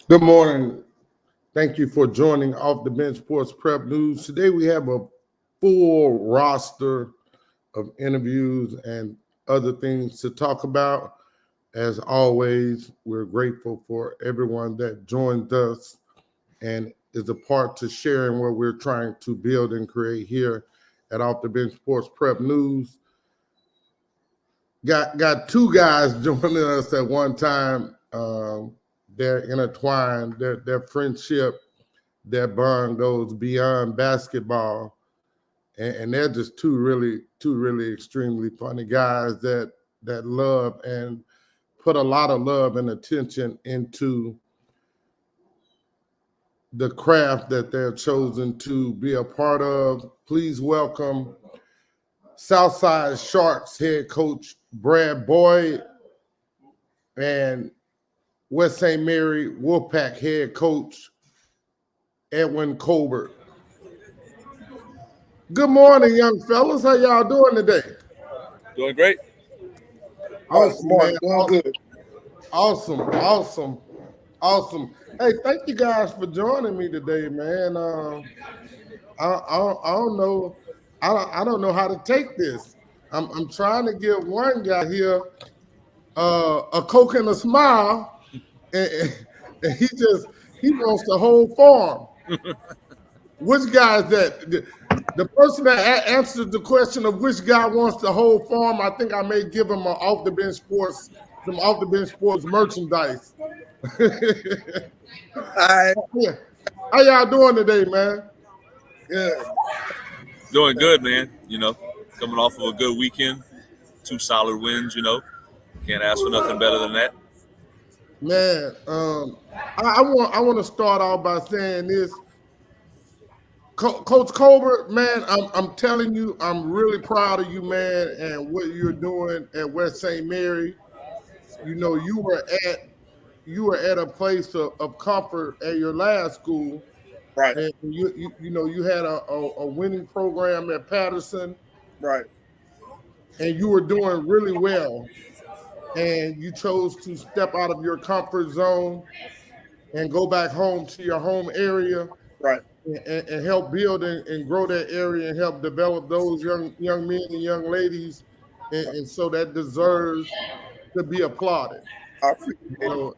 Good morning. Thank you for joining Off the Bench Sports Prep News. Today we have a full roster of interviews and other things to talk about. As always, we're grateful for everyone that joined us and is a part to sharing what we're trying to build and create here at Off the Bench Sports Prep News. Got two guys joining us at one time. They're intertwined. Their friendship, their bond goes beyond basketball, and they're just two really extremely funny guys that love and put a lot of love and attention into the craft that they're chosen to be a part of. Please welcome Southside Sharks head coach Brad Boyd and West St. Mary Wolfpack head coach Edwin Colbert. Good morning, young fellas. How y'all doing today? Doing great. Awesome, man. Doing good. Awesome. Hey, thank you guys for joining me today, man. I don't know. I don't know how to take this. I'm trying to give one guy here a Coke and a smile, and he wants the whole farm. Which guy is that? The person that answered the question of which guy wants the whole farm, I think I may give him some off the bench sports merchandise. Yeah. How y'all doing today, man? Good. Doing good, man. Coming off of a good weekend, 2 solid wins, Can't ask for nothing better than that. Man, I want to start off by saying this. Coach Colbert, man, I'm telling you, I'm really proud of you, man, and what you're doing at West St. Mary. You were at a place of comfort at your last school, Right. and you had a winning program at Patterson, Right. and you were doing really well, and you chose to step out of your comfort zone and go back home to your home area. Right. And help build and grow that area and help develop those young men and young ladies, and so that deserves to be applauded. I appreciate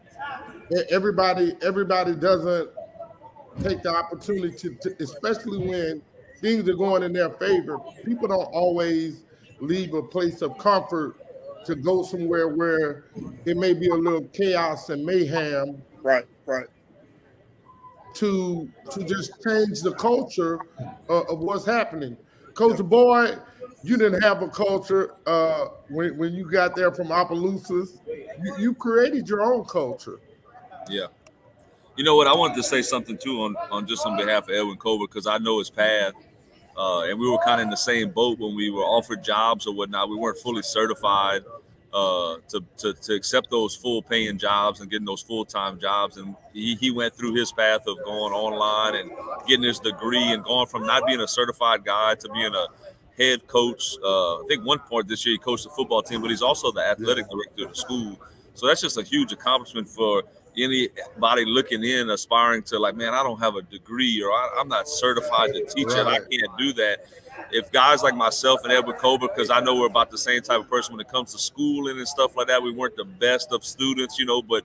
it. Everybody doesn't take the opportunity to, especially when things are going in their favor. People don't always leave a place of comfort to go somewhere where it may be a little chaos and mayhem. Right. To just change the culture of what's happening. Coach Boyd, you didn't have a culture when you got there from Opelousas. You created your own culture. Yeah. You know what? I wanted to say something too on behalf of Edwin Colbert, because I know his path, and we were kind of in the same boat when we were offered jobs or whatnot. We weren't fully certified to accept those full paying jobs and getting those full-time jobs, and he went through his path of going online and getting his degree and going from not being a certified guy to being a head coach. I think one point this year he coached the football team, but he's also the athletic director of the school. So that's just a huge accomplishment for anybody looking in, aspiring to, like, man, I don't have a degree, or I'm not certified to teach it. I can't do that. If guys like myself and Edwin Colbert, because I know we're about the same type of person when it comes to schooling and stuff like that, we weren't the best of students, but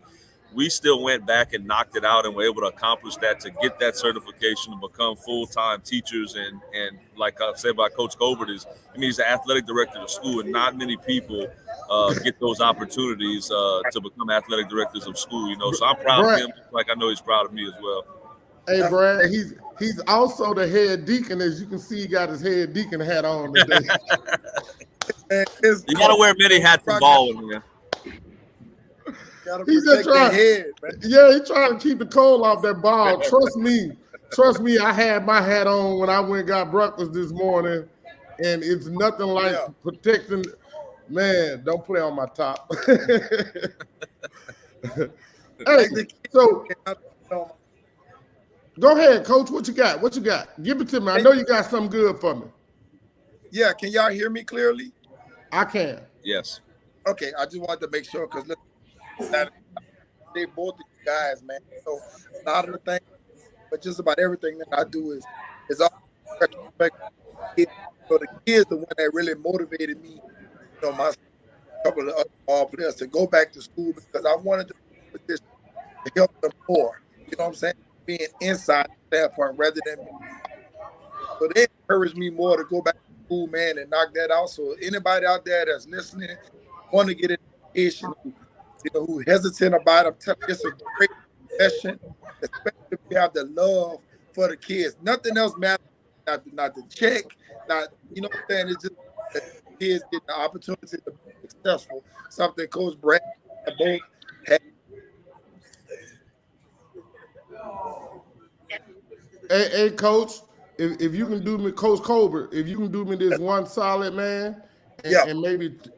we still went back and knocked it out and were able to accomplish that, to get that certification, to become full-time teachers. And like I said about Coach Colbert, he's the athletic director of the school, and not many people get those opportunities to become athletic directors of school, So I'm proud of him, like I know he's proud of me as well. Hey, Brad, he's also the head deacon. As you can see, he got his head deacon hat on today. You got to wear many hats in ball with me, man. He's just trying. He's trying to keep the cold off that ball. Trust me. I had my hat on when I went and got breakfast this morning, and it's nothing like protecting. Man, don't play on my top. Hey, so go ahead, Coach. What you got? Give it to me. I know you got something good for me. Yeah, can y'all hear me clearly? I can. Yes. Okay, I just wanted to make sure, because they both guys, man. So a lot of the things, but just about everything that I do is all respect. So the kids, the one that really motivated me, my couple of other ball players to go back to school because I wanted to help them more. You know what I'm saying? Being inside standpoint rather than. So they encouraged me more to go back to school, man, and knock that out. So anybody out there that's listening, want to get an education, who hesitant about it, it's a great profession, especially if you have the love for the kids. Nothing else matters, not the check, not, you know what I'm saying? It's just that the kids get the opportunity to be successful. Something Coach Brad both had. Hey, Coach, if you can do me, Coach Colbert, if you can do me this one solid, man, and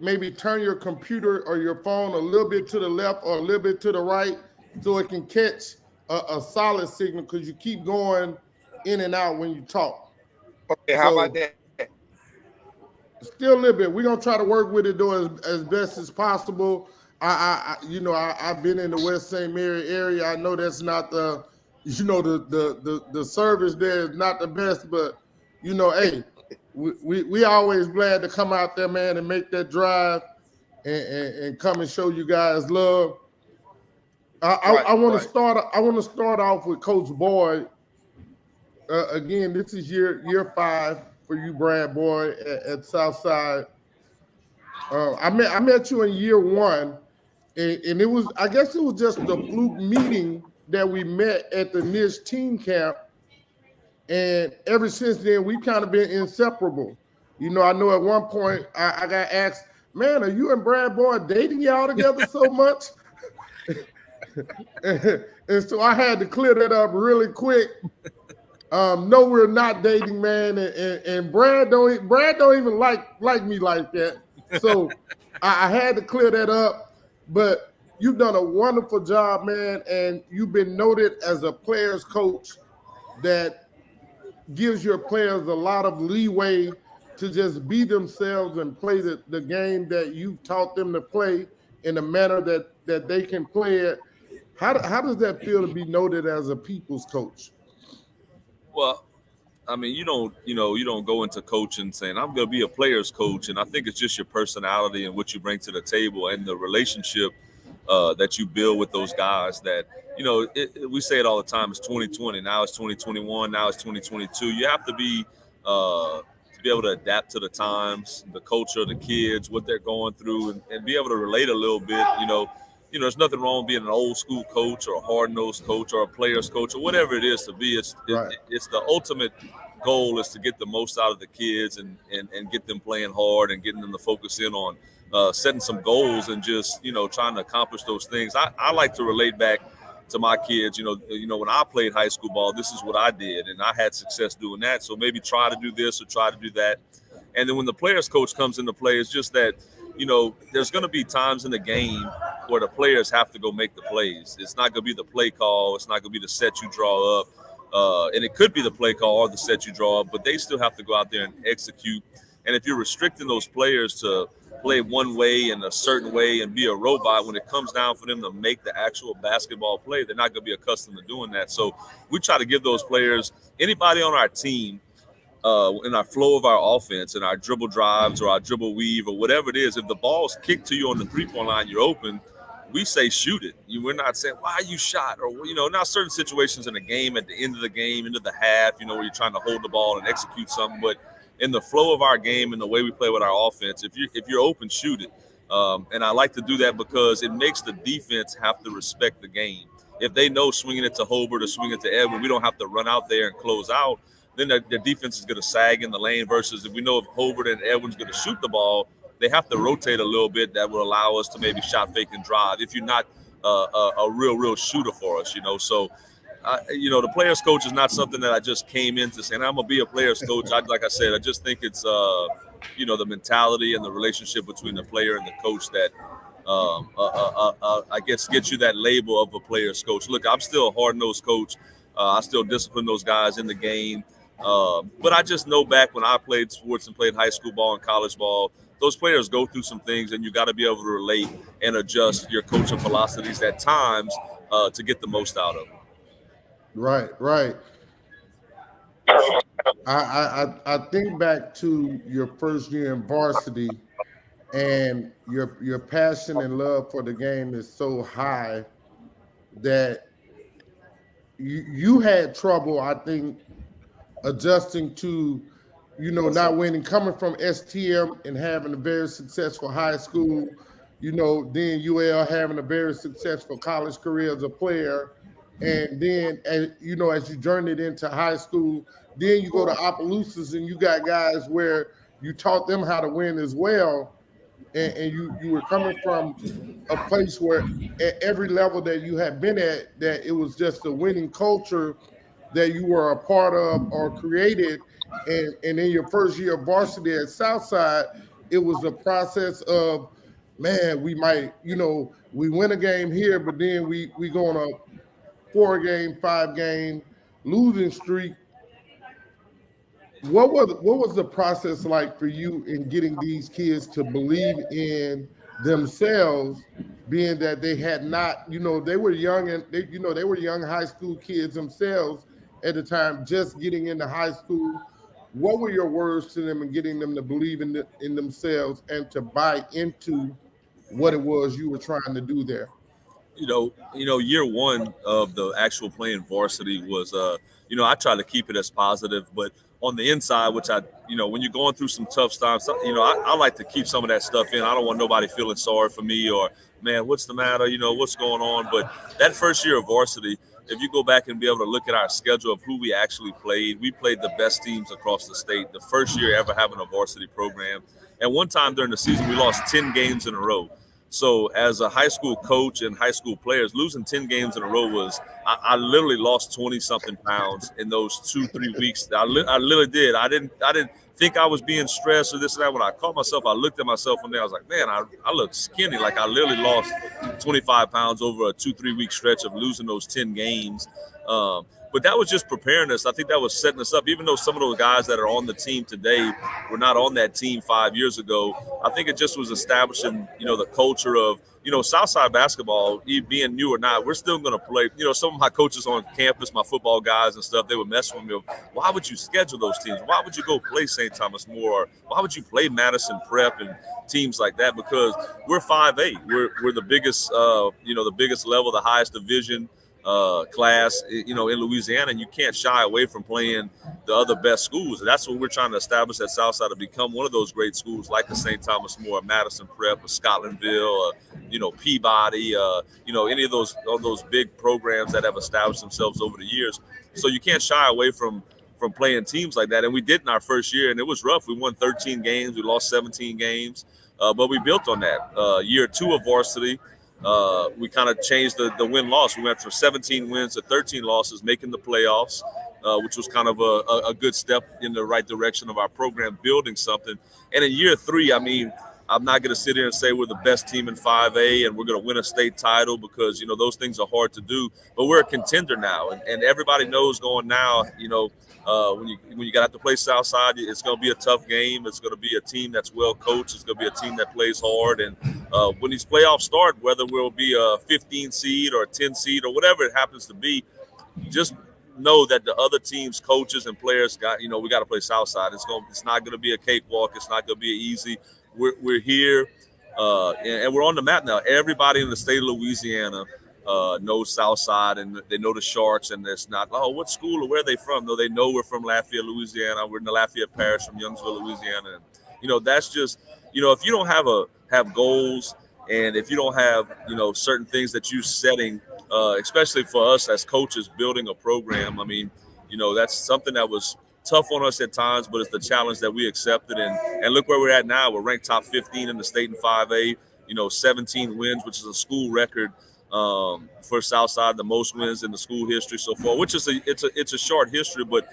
maybe turn your computer or your phone a little bit to the left or a little bit to the right so it can catch a solid signal because you keep going in and out when you talk. Okay, how about that? Still a little bit. We're gonna try to work with it though as best as possible. I've been in the West St. Mary area. I know that's not the the service there is not the best, but hey, we always glad to come out there, man, and make that drive and come and show you guys love. I want to start off with Coach Boyd. Again, this is year 5 for you, Brad Boyd, at Southside. I met you in year 1, and it was, I guess it was just a fluke meeting that we met at the NISH team camp, and ever since then we've kind of been inseparable. I know at one point I got asked, "Man, are you and Brad Boyd dating y'all together so much?" and so I had to clear that up really quick. No, we're not dating, man, and Brad don't even like me like that. So I had to clear that up, but you've done a wonderful job, man, and you've been noted as a player's coach that gives your players a lot of leeway to just be themselves and play the game that you've taught them to play in a manner that they can play it. How does that feel to be noted as a people's coach? Well, I mean, you don't go into coaching saying I'm going to be a player's coach, and I think it's just your personality and what you bring to the table and the relationship that you build with those guys. That we say it all the time. It's 2020, now it's 2021, now it's 2022. You have to be able to adapt to the times, the culture, the kids, what they're going through, and be able to relate a little bit. There's nothing wrong with being an old school coach or a hard-nosed coach or a player's coach or whatever it is to be. It's the ultimate goal is to get the most out of the kids and get them playing hard and getting them to focus in on setting some goals and just, trying to accomplish those things. I like to relate back to my kids. When I played high school ball, this is what I did, and I had success doing that. So maybe try to do this or try to do that. And then when the player's coach comes into play, it's just that, there's going to be times in the game where the players have to go make the plays. It's not going to be the play call. It's not going to be the set you draw up. And it could be the play call or the set you draw up, but they still have to go out there and execute. And if you're restricting those players to play one way and a certain way and be a robot, when it comes down for them to make the actual basketball play, they're not going to be accustomed to doing that. So we try to give those players, anybody on our team, in our flow of our offense and our dribble drives or our dribble weave or whatever it is, if the ball's kicked to you on the three-point line, you're open, we say shoot it. We're not saying why you shot, or now certain situations in the game, at the end of the game, into the half, where you're trying to hold the ball and execute something. But in the flow of our game and the way we play with our offense, if you're open, shoot it. And I like to do that because it makes the defense have to respect the game. If they know swinging it to Hobart or swinging it to Edwin, we don't have to run out there and close out. Then the defense is going to sag in the lane versus if we know if Hobart and Edwin's going to shoot the ball, they have to rotate a little bit. That will allow us to maybe shot fake and drive if you're not a real shooter for us, So, the player's coach is not something that I just came into saying I'm going to be a player's coach. Like I said, I just think it's, the mentality and the relationship between the player and the coach that I guess gets you that label of a player's coach. Look, I'm still a hard-nosed coach. I still discipline those guys in the game. But I just know back when I played sports and played high school ball and college ball, those players go through some things, and you got to be able to relate and adjust your coaching philosophies at times to get the most out of them. Right, right. I think back to your first year in varsity, and your passion and love for the game is so high that you had trouble, I think, adjusting to, not winning, coming from STM and having a very successful high school, then UL having a very successful college career as a player. And then, as you journeyed into high school, then you go to Opelousas and you got guys where you taught them how to win as well. And you were coming from a place where at every level that you had been at, that it was just a winning culture that you were a part of or created. And in your first year of varsity at Southside, it was a process of, man, we might, we win a game here, but then we go on a 4-game, 5-game losing streak. What was the process like for you in getting these kids to believe in themselves, being that they had not, they were young, and they were young high school kids themselves at the time, just getting into high school? What were your words to them and getting them to believe in themselves and to buy into what it was you were trying to do there? Year one of the actual playing varsity was, I try to keep it as positive, but on the inside, which when you're going through some tough times, I like to keep some of that stuff in. I don't want nobody feeling sorry for me or, man, what's the matter? What's going on? But that first year of varsity, if you go back and be able to look at our schedule of who we actually played, we played the best teams across the state. The first year ever having a varsity program. And one time during the season, we lost 10 games in a row. So as a high school coach and high school players, losing 10 games in a row was, I literally lost 20-something pounds in those 2-3 weeks. I literally did. I didn't think I was being stressed or this and that. When I caught myself, I looked at myself one day. I was like, man, I look skinny. Like I literally lost 25 pounds over a 2-3 week stretch of losing those 10 games. But that was just preparing us. I think that was setting us up. Even though some of those guys that are on the team today were not on that team 5 years ago, I think it just was establishing, the culture of, Southside basketball, being new or not, we're still going to play. Some of my coaches on campus, my football guys and stuff, they would mess with me. Why would you schedule those teams? Why would you go play St. Thomas More? Why would you play Madison Prep and teams like that? Because we're 5A. We're the biggest, the biggest level, the highest division class, in Louisiana, and you can't shy away from playing the other best schools. And that's what we're trying to establish at Southside, to become one of those great schools like a St. Thomas More, Madison Prep, a Scotlandville, Peabody, any of those big programs that have established themselves over the years. So you can't shy away from playing teams like that. And we did in our first year, and it was rough. We won 13 games. We lost 17 games, but we built on that. Year two of varsity, we kind of changed the win-loss. We went from 17 wins to 13 losses, making the playoffs, which was kind of a good step in the right direction of our program, building something. And in year three, I'm not going to sit here and say we're the best team in 5A and we're going to win a state title, because, those things are hard to do. But we're a contender now, and everybody knows going now, when you got to play Southside, it's going to be a tough game. It's going to be a team that's well coached. It's going to be a team that plays hard. And when these playoffs start, whether we'll be a 15 seed or a 10 seed or whatever it happens to be, just know that the other teams, coaches and players we got to play Southside. It's not going to be a cakewalk. It's not going to be easy. We're here, and we're on the map now. Everybody in the state of Louisiana knows Southside, and they know the Sharks, and it's not, what school or where are they from? No, they know we're from Lafayette, Louisiana. We're in the Lafayette Parish from Youngsville, Louisiana. And, that's just, if you don't have goals, and if you don't have, certain things that you're setting, especially for us as coaches building a program, that's something that was tough on us at times, but it's the challenge that we accepted. And look where we're at now. We're ranked top 15 in the state in 5A, 17 wins, which is a school record for Southside, the most wins in the school history so far, which is it's a short history. But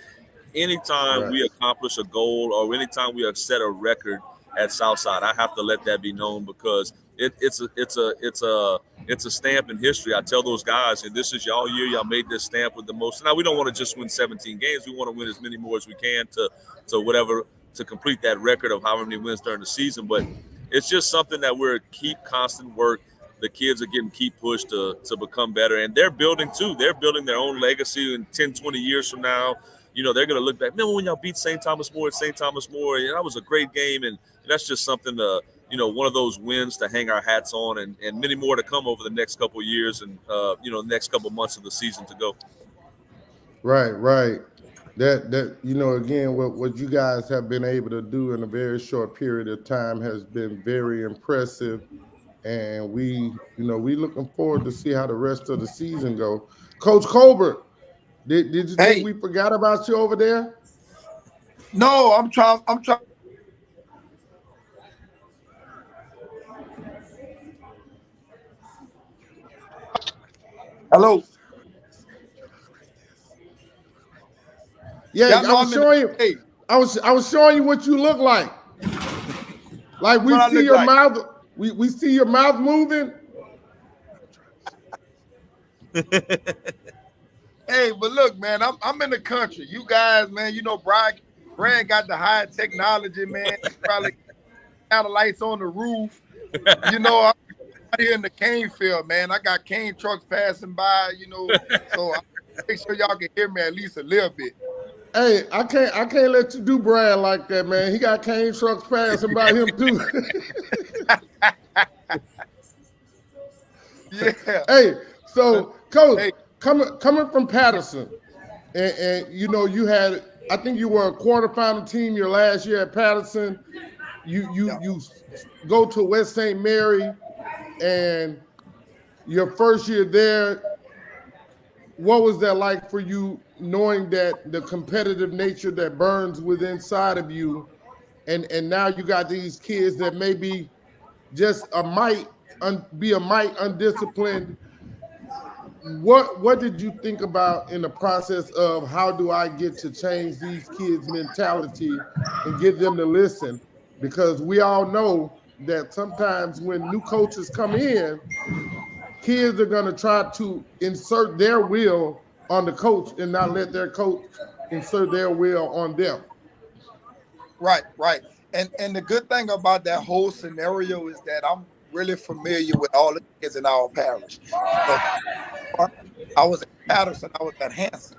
anytime we accomplish a goal, or anytime we set a record at Southside, I have to let that be known, because it's a stamp in history. I tell those guys, and this is y'all year. Y'all made this stamp with the most. Now we don't want to just win 17 games. We want to win as many more as we can to complete that record of how many wins during the season. But it's just something that we're keep constant work. the kids are getting keep pushed to become better, and they're building too. They're building their own legacy in 10, 20 years from now. They're going to look back. Remember when y'all beat St. Thomas More at St. Thomas More? That was a great game, and that's just something to, one of those wins to hang our hats on, and many more to come over the next couple of years and, next couple of months of the season to go. Right. That again, what you guys have been able to do in a very short period of time has been very impressive, and we looking forward to see how the rest of the season go. Coach Colbert, did you think we forgot about you over there? No, I'm trying. Hello. Yeah, I was showing you. Hey. I was showing you what you look like. Like we see your mouth. We see your mouth moving. Hey, but look, man, I'm in the country. You guys, man, Brad got the high technology, man. Probably got the lights on the roof. I'm out here in the cane field, man. I got cane trucks passing by, so I make sure y'all can hear me at least a little bit. Hey, I can't let you do Brad like that, man. He got cane trucks passing by him too. Yeah. Hey, so Coach, coming from Patterson, and you had, I think you were a quarterfinal team your last year at Patterson. You go to West St. Mary, and your first year there. What was that like for you, knowing that the competitive nature that burns within inside of you, and now you got these kids that may be just be a mite undisciplined? What did you think about in the process of how do I get to change these kids' mentality and get them to listen? Because we all know that sometimes when new coaches come in, kids are going to try to insert their will on the coach and not let their coach insert their will on them. Right. And the good thing about that whole scenario is that I'm really familiar with all the kids in our parish. So, I was at Patterson, I was at Hanson.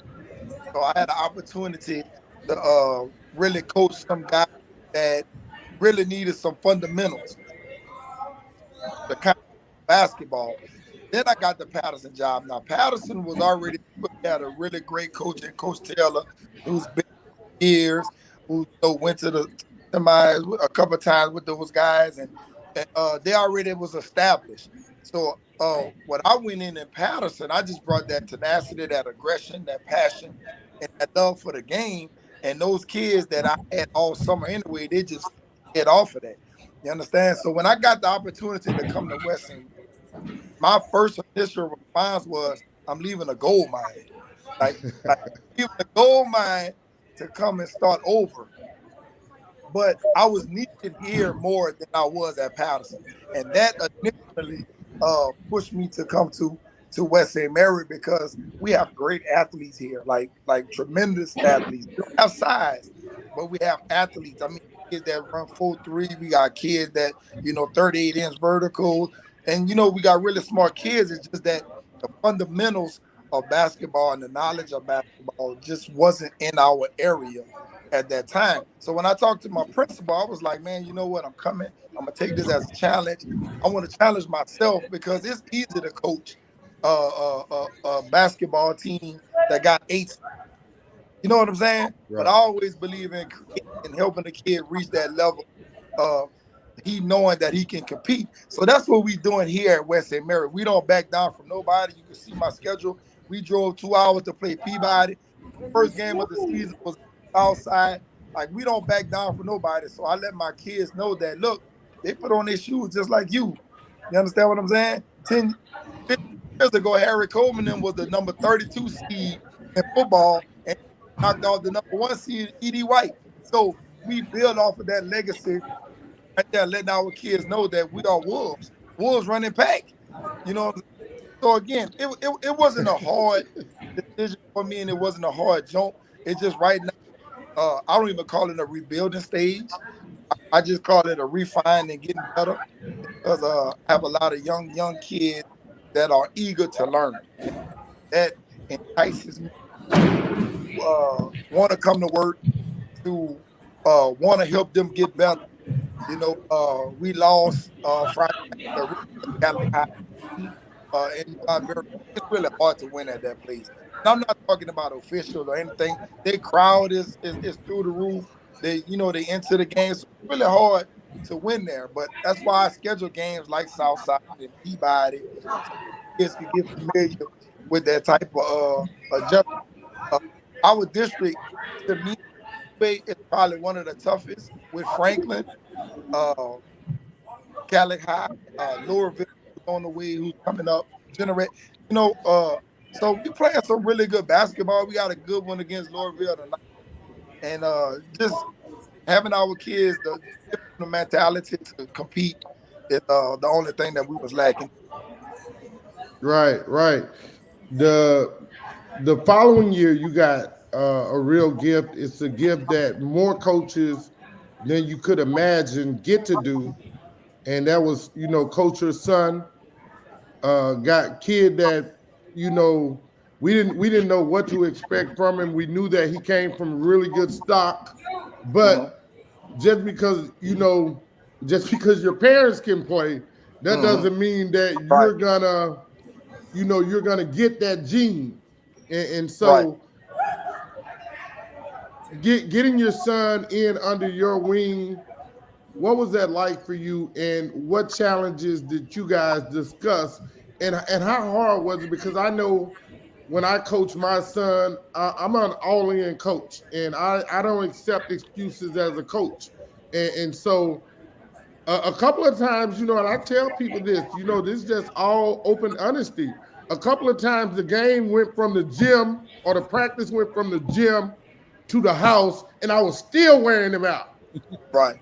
So I had the opportunity to really coach some guys that really needed some fundamentals. The kind of basketball. Then I got the Patterson job. Now, Patterson was already had a really great coach in Coach Taylor, who's been years, who went to the semis a couple of times with those guys, and they already was established. So when I went in Patterson, I just brought that tenacity, that aggression, that passion, and that love for the game. And those kids that I had all summer anyway, they just get off of that. You understand? So when I got the opportunity to come to Western, my first initial response was, I'm leaving a gold mine. Like leaving a gold mine to come and start over. But I was needed here more than I was at Patterson. And that initially pushed me to come to West St. Mary, because we have great athletes here, like tremendous athletes. We don't have size, but we have athletes. I mean, kids that run 4.3. We got kids that, 38-inch vertical. And, we got really smart kids. It's just that the fundamentals of basketball and the knowledge of basketball just wasn't in our area at that time. So when I talked to my principal, I was like, man, you know what? I'm coming. I'm going to take this as a challenge. I want to challenge myself, because it's easy to coach a basketball team that got 8. You know what I'm saying? Right. But I always believe in helping the kid reach that level of he knowing that he can compete. So that's what we're doing here at West St. Mary. We don't back down from nobody. You can see my schedule. We drove 2 hours to play Peabody. First game of the season was outside. Like, we don't back down for nobody. So I let my kids know that, look, they put on their shoes just like you. You understand what I'm saying? 15 years ago, Harry Coleman was the number 32 seed in football and knocked off the number 1 seed, E.D. White. So we build off of that legacy right there, letting our kids know that we are wolves. Wolves running pack. So again, it wasn't a hard decision for me, and it wasn't a hard jump. It's just right now, I don't even call it a rebuilding stage. I just call it a refine and getting better. because I have a lot of young kids that are eager to learn. That entices me to want to come to work, to want to help them get better. We lost Friday night to Cali High. And it's really hard to win at that place. And I'm not talking about officials or anything. Their crowd is through the roof. They enter the game. So it's really hard to win there. But that's why I schedule games like Southside and Peabody. Kids can get familiar with that type of adjustment. Our district, to me, is probably one of the toughest with Franklin, Cali High, Louisville on the way, who's coming up. So we playing some really good basketball. We got a good one against Louisville tonight, and just having our kids the mentality to compete is the only thing that we was lacking. Right, right. The following year, you got a real gift. It's a gift that more coaches than you could imagine get to do, and that was, Coach's son. Got kid that, we didn't know what to expect from him. We knew that he came from really good stock, but just because your parents can play, that doesn't mean that you're gonna, you're gonna get that gene. And so getting your son in under your wing, what was that like for you, and what challenges did you guys discuss, and how hard was it? Because I know when I coach my son, I'm an all-in coach, and I don't accept excuses as a coach. And so a couple of times, and I tell people this, this is just all open honesty. A couple of times the game went from the gym, or the practice went from the gym to the house, and I was still wearing them out. Right.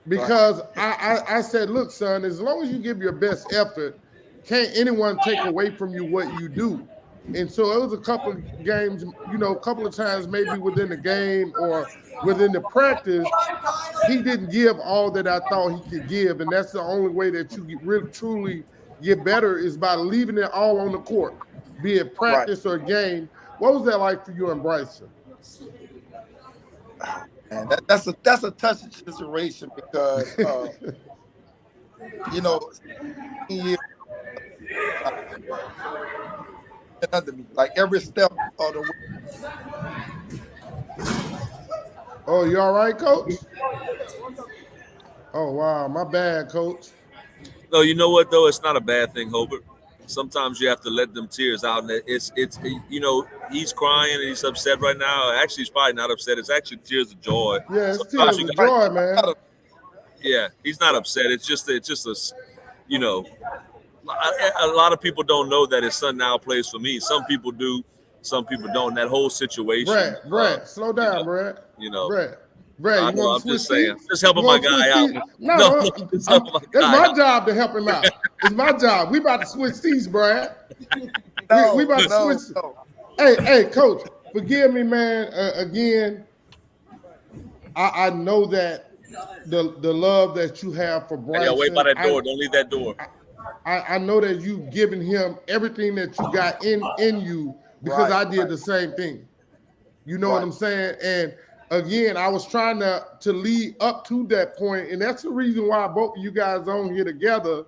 Because I said, look, son, as long as you give your best effort, can't anyone take away from you what you do. And so it was a couple of games, a couple of times maybe within the game or within the practice, he didn't give all that I thought he could give. And that's the only way that you really truly get better, is by leaving it all on the court, be it practice or game. What was that like for you and Bryson? And that's a touchy situation because under me, like every step of the way. Oh, you all right, Coach? Oh wow, my bad, Coach. No, you know what though? It's not a bad thing, Hobart. Sometimes you have to let them tears out, and it's he's crying and he's upset right now. Actually, he's probably not upset. It's actually tears of joy. Yeah, it's tears of joy, man. Yeah, he's not upset. It's just a a lot of people don't know that his son now plays for me. Some people do, some people don't. That whole situation. Brett, slow down, Brett. Brett, you want to switch seats? Just helping my guy out. No, it's my job to help him out. It's my job. We about to switch seats, Brad. We about to switch. Hey, Coach, forgive me, man. Again, I know that the love that you have for Bryson. Yeah, wait by that door. Don't leave that door. I know that you've given him everything that you got in you, because I did the same thing. You know what I'm saying? And again, I was trying to lead up to that point, and that's the reason why both of you guys are on here together,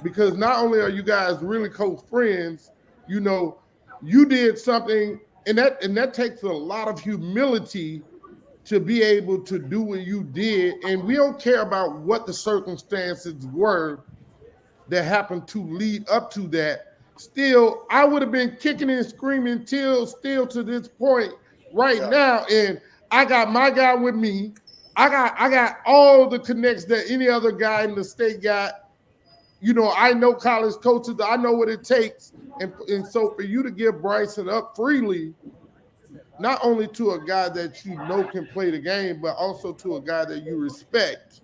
because not only are you guys really close friends, you did something, and that takes a lot of humility to be able to do what you did, and we don't care about what the circumstances were that happened to lead up to that. Still, I would have been kicking and screaming still to this point now, and I got my guy with me. I got all the connects that any other guy in the state got. I know college coaches. I know what it takes. And so for you to give Bryson up freely, not only to a guy that you know can play the game, but also to a guy that you respect.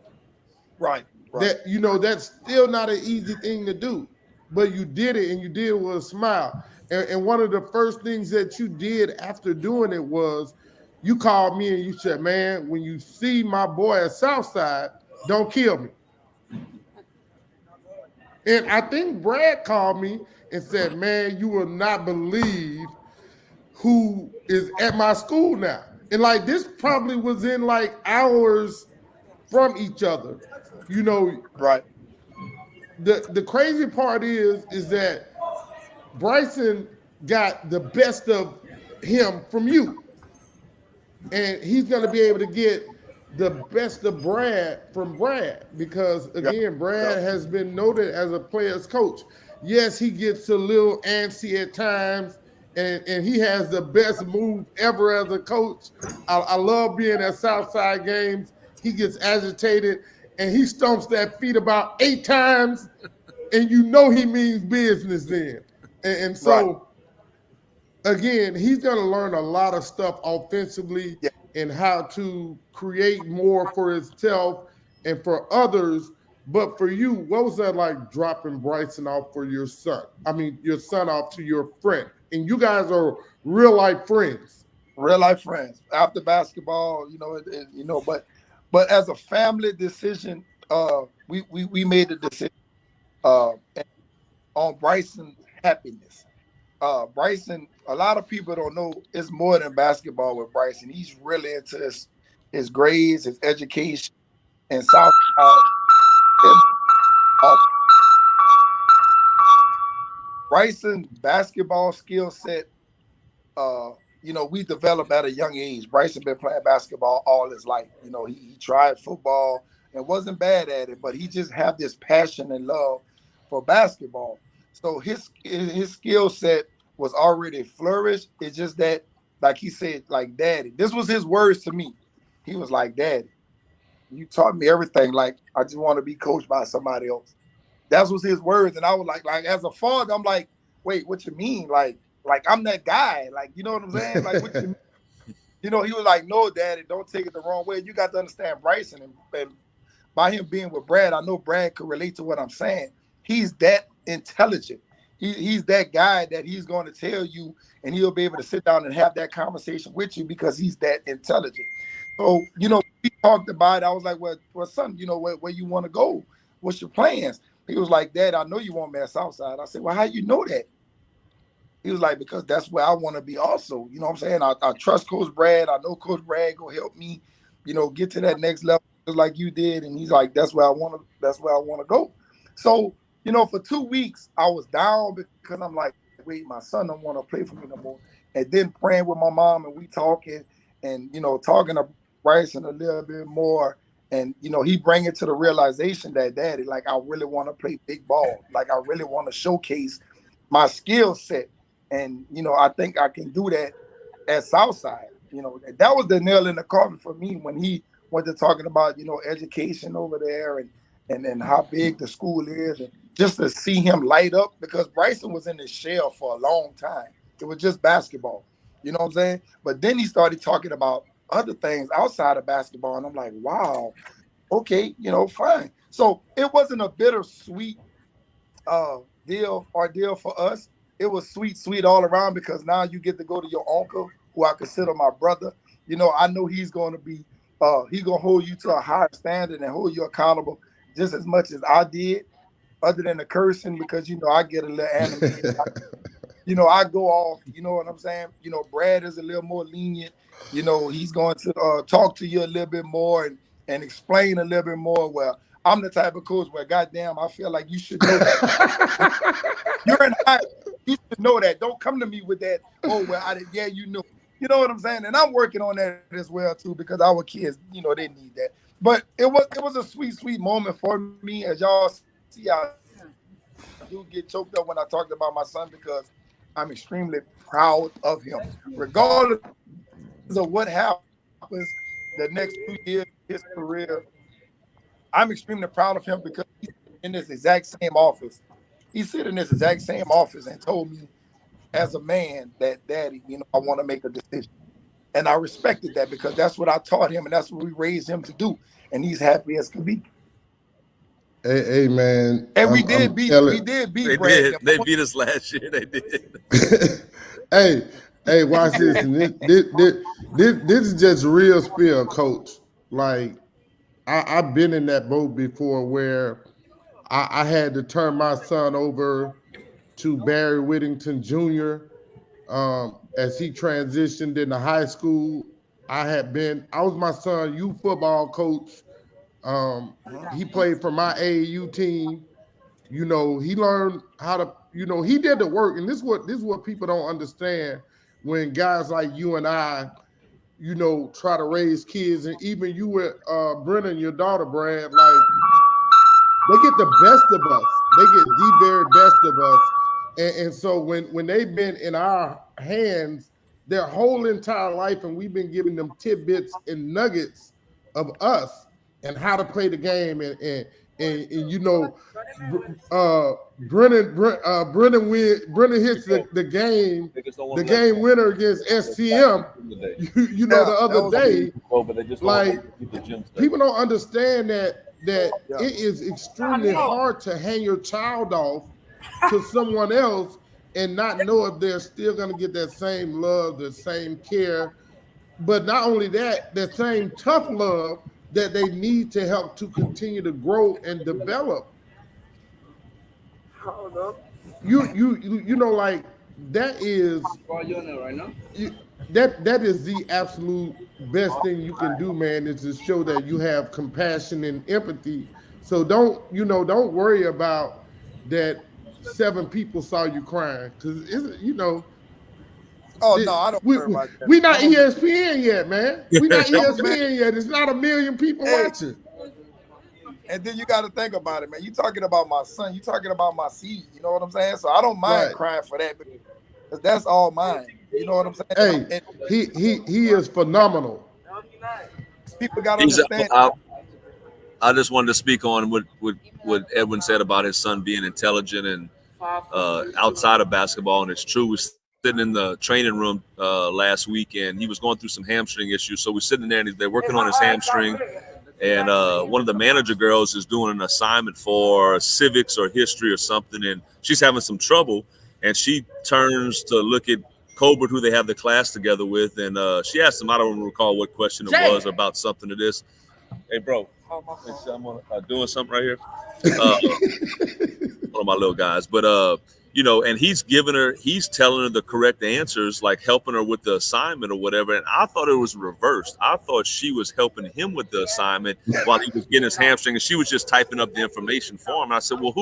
Right. That, that's still not an easy thing to do. But you did it, and you did it with a smile. And one of the first things that you did after doing it was you called me and you said, man, when you see my boy at Southside, don't kill me. And I think Brad called me and said, "Man, you will not believe who is at my school now." And like this probably was in like hours from each other. You know, Right. the crazy part is that Bryson got the best of him from you. And he's going to be able to get the best of Brad from Brad because, Yep. again, Brad Yep. has been noted as a player's coach. Yes, he gets a little antsy at times, and he has the best move ever as a coach. I love being at Southside games. He gets agitated, and he stomps that feet about 8 times, and you know he means business then. And so, again, he's going to learn a lot of stuff offensively Yeah. and how to create more for himself and for others. But for you, what was that like dropping Bryson off for your son? I mean, your son off to your friend. And you guys are real life friends. Real life friends after basketball, but as a family decision, we made the decision and on Bryson's happiness. Bryson, a lot of people don't know it's more than basketball with Bryson. He's really into his grades, his education, and South. Bryson's basketball skill set, we developed at a young age. Bryson been playing basketball all his life. He tried football and wasn't bad at it, but he just had this passion and love for basketball. So his skill set was already flourished. It's just that, like he said, like, Daddy, this was his words to me. He was like, "Daddy, you taught me everything. Like, I just want to be coached by somebody else." That was his words. And I was like as a father, I'm like, "Wait, what you mean? Like I'm that guy. Like, you know what I'm saying? Like, what you mean?" He was like, "No, Daddy, don't take it the wrong way. You got to understand Bryson." And by him being with Brad, I know Brad could relate to what I'm saying. He's that intelligent. He's that guy that he's going to tell you, and he'll be able to sit down and have that conversation with you because he's that intelligent. So, we talked about it. I was like, well, son, where you want to go? What's your plans? He was like, "Dad, I know you want me at Southside." I said, "Well, how you know that?" He was like, "Because that's where I want to be also." You know what I'm saying? I trust Coach Brad. I know Coach Brad will help me, get to that next level just like you did. And he's like, that's where I want to go. So, for 2 weeks, I was down because I'm like, wait, my son don't want to play for me no more. And then praying with my mom and we talking and, talking to Bryson a little bit more. And, he bring it to the realization that, Daddy, like, I really want to play big ball. Like, I really want to showcase my skill set. And, I think I can do that at Southside. That was the nail in the coffin for me when he went to talking about, education over there and how big the school is. And just to see him light up, because Bryson was in his shell for a long time. It was just basketball. You know what I'm saying? But then he started talking about other things outside of basketball. And I'm like, wow, okay, fine. So it wasn't a bittersweet deal for us. It was sweet all around because now you get to go to your uncle, who I consider my brother. I know he's going to be, he's going to hold you to a higher standard and hold you accountable just as much as I did, other than the cursing, because, I get a little animated. I go off, you know what I'm saying? Brad is a little more lenient. He's going to talk to you a little bit more and explain a little bit more. Well, I'm the type of coach where, goddamn, I feel like you should know that. You're in high. You should know that. Don't come to me with that. Oh, well, you know. You know what I'm saying? And I'm working on that as well too, because our kids, they need that. But it was a sweet moment for me. As y'all see, I do get choked up when I talked about my son because I'm extremely proud of him, regardless of what happens the next 2 years of his career. I'm extremely proud of him because he's in this exact same office. He sit in this exact same office and told me as a man that, Daddy, I want to make a decision. And I respected that because that's what I taught him and that's what we raised him to do. And he's happy as can be. Hey man. And we did beat Brad. They beat us last year. They did. Hey, watch this. And this is just real spill, Coach. Like, I've been in that boat before where I had to turn my son over to Barry Whittington Jr. As he transitioned into high school. I was my son's youth football coach. He played for my AAU team. You know, he learned how to, he did the work. And this is what people don't understand when guys like you and I, try to raise kids, and even you with Brennan, your daughter, Brad, like they get the best of us. They get the very best of us. And so when they've been in our hands their whole entire life, and we've been giving them tidbits and nuggets of us and how to play the game, and Brennan hits the game winner against STM. The other day, like people don't understand that it is extremely hard to hang your child off to someone else and not know if they're still going to get that same love, the same care, but not only that, the same tough love that they need to help to continue to grow and develop. Like that is that is the absolute best thing you can do, man, is to show that you have compassion and empathy. So don't worry about that 7 people saw you crying, because Oh no, I don't worry about that. We not ESPN yet, man. We not ESPN yet. It's not 1 million people watching. And then you got to think about it, man. You talking about my son. You talking about my seed. You know what I'm saying? So I don't mind crying for that, because that's all mine. You know what I'm saying? Hey, he is phenomenal. People got to understand. I just wanted to speak on what Edwin said about his son being intelligent and outside of basketball, and it's true. We're sitting in the training room last weekend. He was going through some hamstring issues, so we're sitting there and they're working on his hamstring. And one of the manager girls is doing an assignment for civics or history or something, and she's having some trouble. And she turns to look at Colbert, who they have the class together with, and she asked him, I don't recall what question it was, about something to this. Hey, bro, I'm doing something right here. One of my little guys, but and he's telling her the correct answers, like helping her with the assignment or whatever. And I thought it was reversed. I thought she was helping him with the assignment while he was getting his hamstring, and she was just typing up the information for him. And I said, well,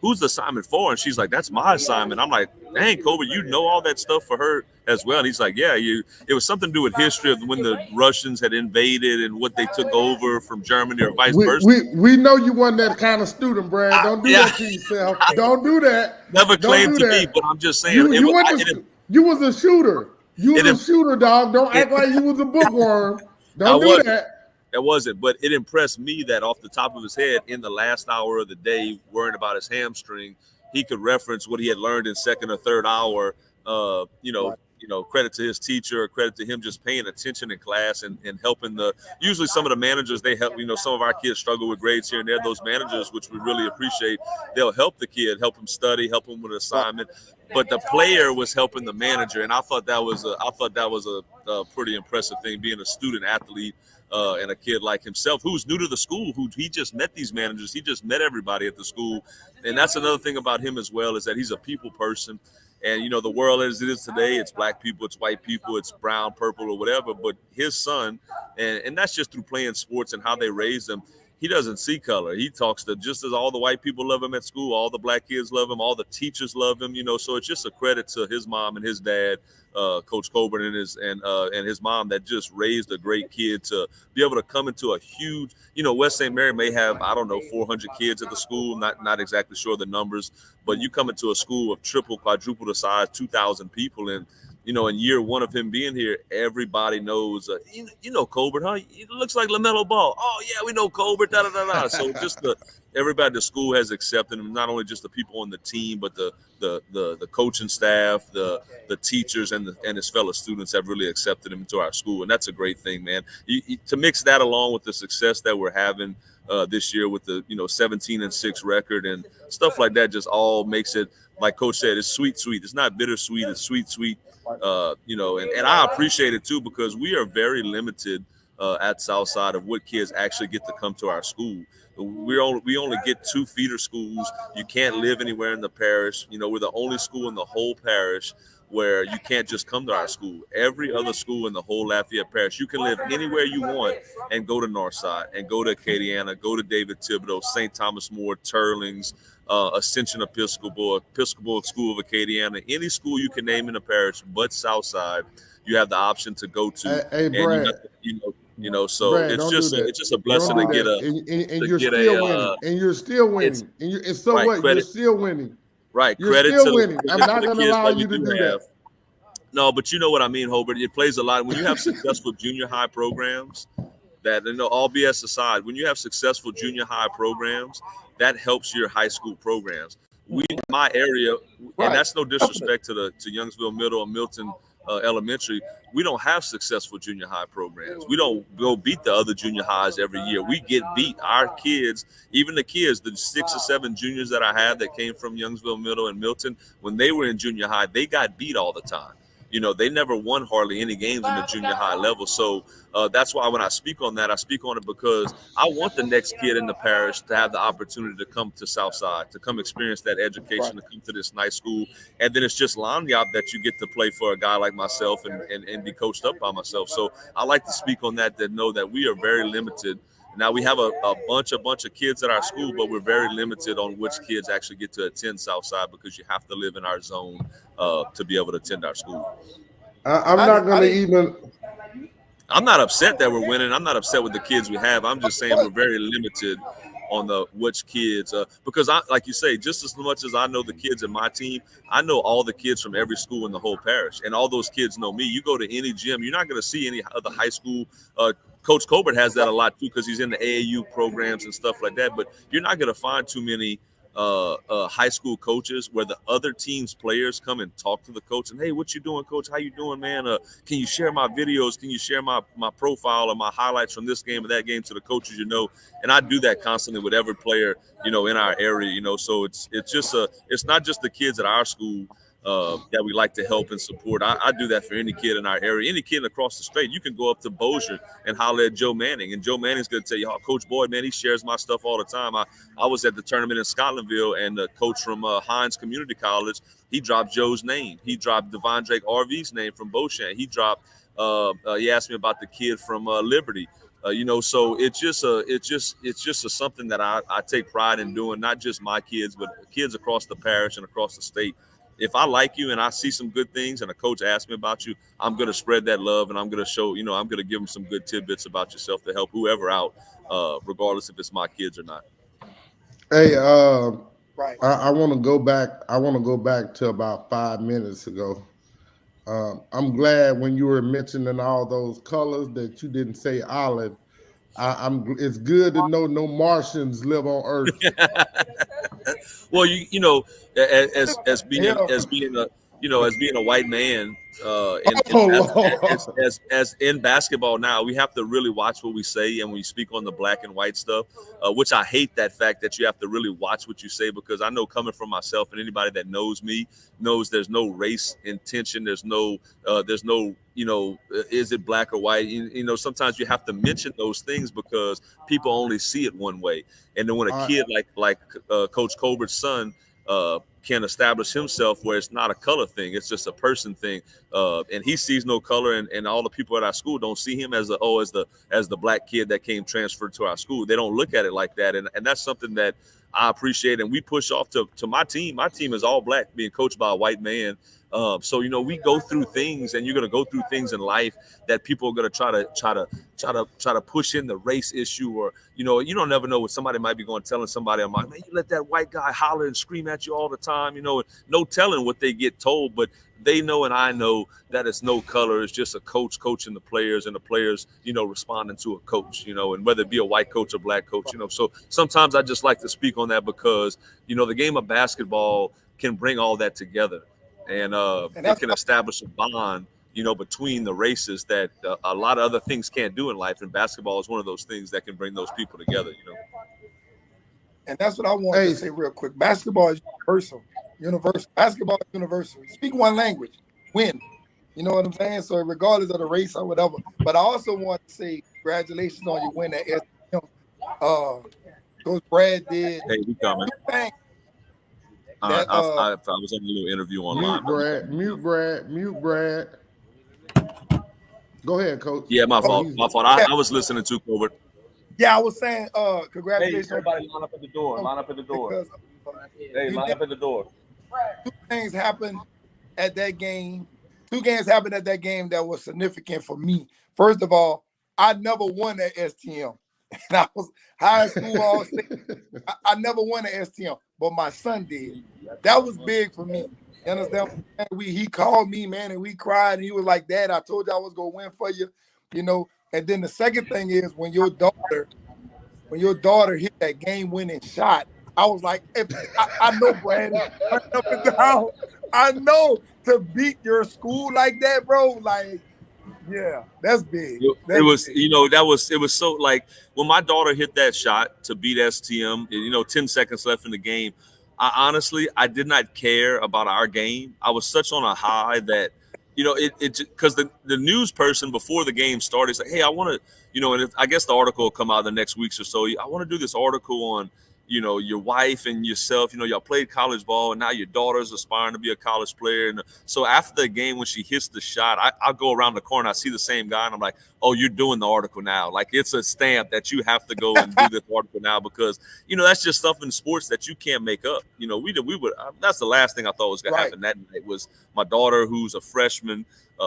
who's the assignment for? And she's like, that's my assignment. I'm like, dang, Colbert, you know all that stuff for her as well. And he's like, yeah, it was something to do with history of when the Russians had invaded and what they took over from Germany or vice versa. We know you weren't that kind of student, Brad. Don't do that to yourself. Don't do that. Never claimed to be, but I'm just saying. You was a shooter. You was a shooter, dog. Don't act like you was a bookworm. Don't do that. That wasn't, but it impressed me that off the top of his head, in the last hour of the day, worrying about his hamstring, he could reference what he had learned in second or third hour. Credit to his teacher, or credit to him just paying attention in class and helping usually some of the managers, they help, some of our kids struggle with grades here and there. Those managers, which we really appreciate, they'll help the kid, help him study, help him with an assignment. But the player was helping the manager. And I thought that was a pretty impressive thing, being a student athlete. And a kid like himself who's new to the school, who he just met these managers, he just met everybody at the school. And that's another thing about him as well, is that he's a people person. And, the world as it is today, it's black people, it's white people, it's brown, purple, or whatever. But his son, and that's just through playing sports and how they raised him, he doesn't see color. He talks to, just as all the white people love him at school, all the black kids love him, all the teachers love him, so it's just a credit to his mom and his dad, Coach Colbert and his mom, that just raised a great kid to be able to come into a huge, West St. Mary may have, 400 kids at the school, not exactly sure the numbers, but you come into a school of triple, quadruple the size, 2,000 people, and in year one of him being here, everybody knows, Colbert, huh? It looks like LaMelo Ball. Oh, yeah, we know Colbert, da-da-da-da. So just everybody at the school has accepted him, not only just the people on the team, but the coaching staff, the teachers, and his fellow students have really accepted him into our school. And that's a great thing, man. To mix that along with the success that we're having this year with the 17-6 record and stuff like that, just all makes it, like Coach said, it's sweet. It's not bittersweet. It's sweet. And I appreciate it too, because we are very limited at Southside of what kids actually get to come to our school. We only get 2 feeder schools. You can't live anywhere in the parish. You know, we're the only school in the whole parish where you can't just come to our school. Every other school in the whole Lafayette Parish, you can live anywhere you want and go to Northside and go to Acadiana, go to David Thibodeau, St. Thomas More, Turlings, Ascension Episcopal School of Acadiana, any school you can name in the parish but Southside, you have the option to go to. Hey, Brad. So Brad, it's just a blessing to get a and you're still winning. And you're still winning. And so right, what? credit, you're still winning. Right. You're credit still to winning. The, I'm not going to allow you to do that. No, but you know what I mean, Hobart. It plays a lot when you have successful junior high programs. That, all BS aside, when you have successful junior high programs, that helps your high school programs. We in my area, and that's no disrespect to Youngsville Middle or Milton Elementary, we don't have successful junior high programs. We don't go beat the other junior highs every year. We get beat. Our kids, even the kids, the 6 or 7 juniors that I have that came from Youngsville Middle and Milton, when they were in junior high, they got beat all the time. They never won hardly any games in the junior high level. So that's why when I speak on that, I speak on it because I want the next kid in the parish to have the opportunity to come to Southside, to come experience that education, to come to this nice school. And then it's just lanyard that you get to play for a guy like myself and be coached up by myself. So I like to speak on that know that we are very limited. Now we have a bunch of kids at our school, but we're very limited on which kids actually get to attend Southside because you have to live in our zone to be able to attend our school. I'm not going to even. I'm not upset that we're winning. I'm not upset with the kids we have. I'm just saying we're very limited on which kids because I, like you say, just as much as I know the kids in my team, I know all the kids from every school in the whole parish, and all those kids know me. You go to any gym, you're not going to see any other high school. Coach Colbert has that a lot too because he's in the AAU programs and stuff like that. But you're not going to find too many high school coaches where the other team's players come and talk to the coach and, hey, what you doing, coach? How you doing, man? Can you share my videos? Can you share my profile or my highlights from this game or that game to the coaches? And I do that constantly with every player in our area. So it's not just the kids at our school that we like to help and support. I do that for any kid in our area, any kid across the state. You can go up to Bossier and holler at Joe Manning, and Joe Manning's going to tell you, Coach Boyd, man, he shares my stuff all the time. I was at the tournament in Scotlandville, and the coach from Hines Community College, he dropped Joe's name. He dropped Devon Drake RV's name from Beauchamp. He dropped. He asked me about the kid from Liberty. So it's just something that I take pride in doing, not just my kids, but kids across the parish and across the state. If I like you and I see some good things and a coach asks me about you, I'm going to spread that love and I'm going to show, I'm going to give them some good tidbits about yourself to help whoever out, regardless if it's my kids or not. Hey, right. I want to go back. I want to go back to about 5 minutes ago. I'm glad when you were mentioning all those colors that you didn't say olive. It's good to know no Martians live on Earth. Well, as being a white man, as in basketball now, we have to really watch what we say and we speak on the black and white stuff, which I hate that fact that you have to really watch what you say, because I know coming from myself and anybody that knows me knows there's no race intention. There's no, is it black or white? Sometimes you have to mention those things because people only see it one way. And then when a kid like Coach Colbert's son can establish himself where it's not a color thing, it's just a person thing, and he sees no color, and all the people at our school don't see him as the black kid that came transferred to our school. They don't look at it like that, and that's something that I appreciate, and we push off to my team. My team is all black, being coached by a white man. So we go through things, and you're going to go through things in life that people are going to try to push in the race issue, or you don't never know what somebody might be going telling somebody. I'm like, man, you let that white guy holler and scream at you all the time. No telling what they get told, but they know and I know that it's no color. It's just a coach coaching the players, and the players, responding to a coach, and whether it be a white coach or black coach, So sometimes I just like to speak on that because, the game of basketball can bring all that together. And it can establish a bond, between the races that a lot of other things can't do in life. And basketball is one of those things that can bring those people together, And that's what I want to say real quick. Basketball is universal. Basketball is universal. You speak one language, win. You know what I'm saying? So regardless of the race or whatever. But I also want to say congratulations on your win at STM. Coach Brad did Hey, we coming. thing I that was on a little interview online. Mute Brad. Go ahead, Coach. Yeah, my fault. he's- My fault. I was listening to Colbert. yeah, I was saying Hey, congratulations everybody line up at the door. Line up at the door. because Hey, line up at the door. two things happened at that game. Two games happened at that game that was significant for me. First of all, I never won at STM. And I was high school all state. I never won at STM, but my son did. That was big for me. You understand? He called me, man, and we cried, and he was like, "Dad, I told you I was gonna win for you," you know. And then the second thing is when your daughter hit that game-winning shot, I was like, I know, Brad, up and down. I know to beat your school like that, bro. Like, yeah, that's big. It was, it was so like when my daughter hit that shot to beat STM, 10 seconds left in the game. I did not care about our game. I was such on a high that, because the news person before the game started said, "Hey, I want to, and I guess the article will come out the next weeks or so. I want to do this article on, your wife and yourself. Y'all played college ball, and now your daughter's aspiring to be a college player. And so after the game, when she hits the shot, I go around the corner, I see the same guy, and I'm like, oh, you're doing the article now. Like it's a stamp that you have to go and do this article now because that's just stuff in sports that you can't make up. We would. That's the last thing I thought was going to happen that night was my daughter, who's a freshman,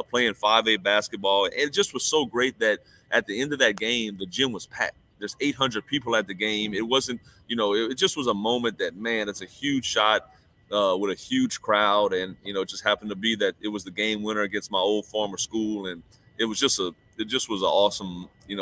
playing 5A basketball. And it just was so great that at the end of that game, the gym was packed. There's 800 people at the game. It wasn't, it just was a moment that, man, it's a huge shot with a huge crowd. And, it just happened to be that it was the game winner against my old former school. And it was just an awesome, it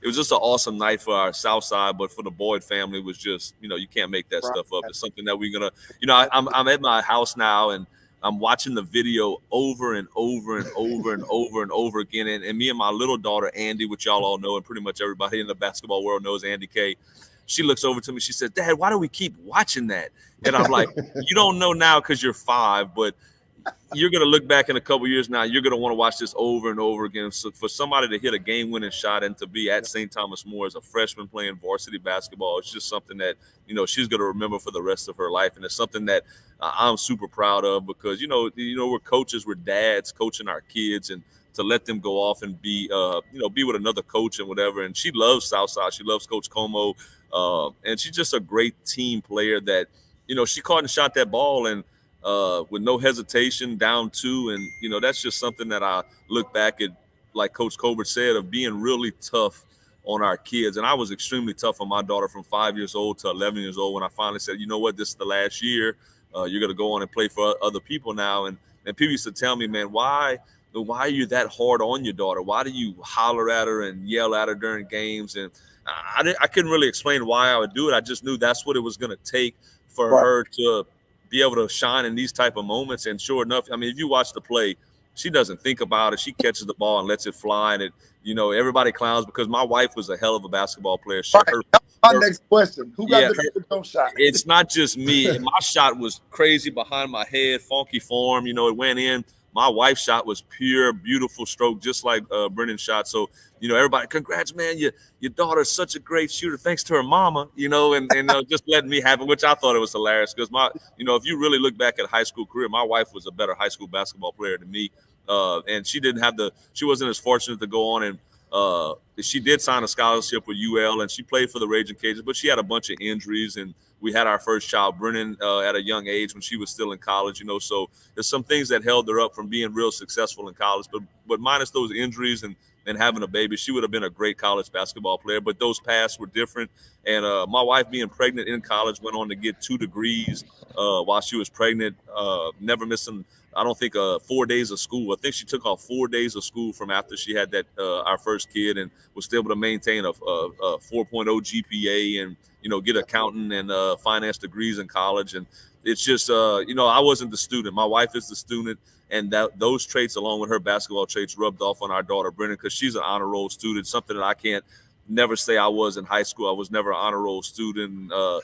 was just an awesome night for our South Side. But for the Boyd family, it was just, you can't make that stuff up. It's something that we're going to, I'm at my house now and I'm watching the video over and over and over and over and over again. And me and my little daughter, Andy, which y'all all know, and pretty much everybody in the basketball world knows Andy K. She looks over to me. She said, "Dad, why do we keep watching that?" And I'm like, you don't know now because you're 5, but you're going to look back in a couple years now. You're going to want to watch this over and over again. So for somebody to hit a game-winning shot and to be at St. Thomas More as a freshman playing varsity basketball, it's just something that, she's going to remember for the rest of her life. And it's something that I'm super proud of because, we're coaches, we're dads coaching our kids, and to let them go off and be, be with another coach and whatever. And she loves Southside. She loves Coach Como. And she's just a great team player that, she caught and shot that ball and, with no hesitation, down 2. And, that's just something that I look back at, like Coach Colbert said, of being really tough on our kids. And I was extremely tough on my daughter from 5 years old to 11 years old when I finally said, you know what, this is the last year. You're going to go on and play for other people now. And people used to tell me, man, why are you that hard on your daughter? Why do you holler at her and yell at her during games? And I couldn't really explain why I would do it. I just knew that's what it was going to take for her to be able to shine in these type of moments. And sure enough, I mean, if you watch the play, she doesn't think about it. She catches the ball and lets it fly. And everybody clowns because my wife was a hell of a basketball player. Next question. Who got the jump shot? It's not just me. My shot was crazy behind my head, funky form. It went in. My wife's shot was pure, beautiful stroke, just like Brennan's shot. So, everybody, congrats, man. Your daughter's such a great shooter, thanks to her mama, and just letting me have it, which I thought it was hilarious because if you really look back at high school career, my wife was a better high school basketball player than me. And she wasn't as fortunate to go on and she did sign a scholarship with UL and she played for the Raging Cajuns, but she had a bunch of injuries and we had our first child, Brennan, at a young age when she was still in college, so there's some things that held her up from being real successful in college, but minus those injuries and having a baby, she would have been a great college basketball player, but those paths were different. And my wife being pregnant in college went on to get 2 degrees while she was pregnant, never missing, I don't think 4 days of school. I think she took off 4 days of school from after she had that our first kid and was still able to maintain a 4.0 GPA and, get accounting and finance degrees in college. And it's just, I wasn't the student. My wife is the student. And those traits, along with her basketball traits, rubbed off on our daughter, Brennan, because she's an honor roll student, something that I can't never say I was in high school. I was never an honor roll student, or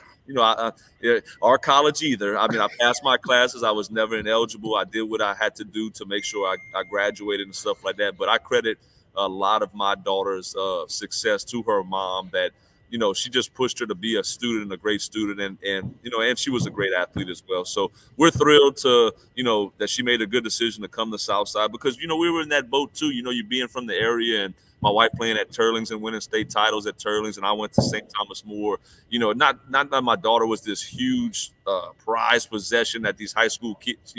college either. I mean, I passed my classes. I was never ineligible. I did what I had to do to make sure I graduated and stuff like that. But I credit a lot of my daughter's success to her mom. That she just pushed her to be a student, a great student, and she was a great athlete as well. So we're thrilled to that she made a good decision to come to Southside, because we were in that boat too. You being from the area, and my wife playing at Turlings and winning state titles at Turlings, and I went to St. Thomas More. Not that my daughter was this huge prized possession that these high school kids,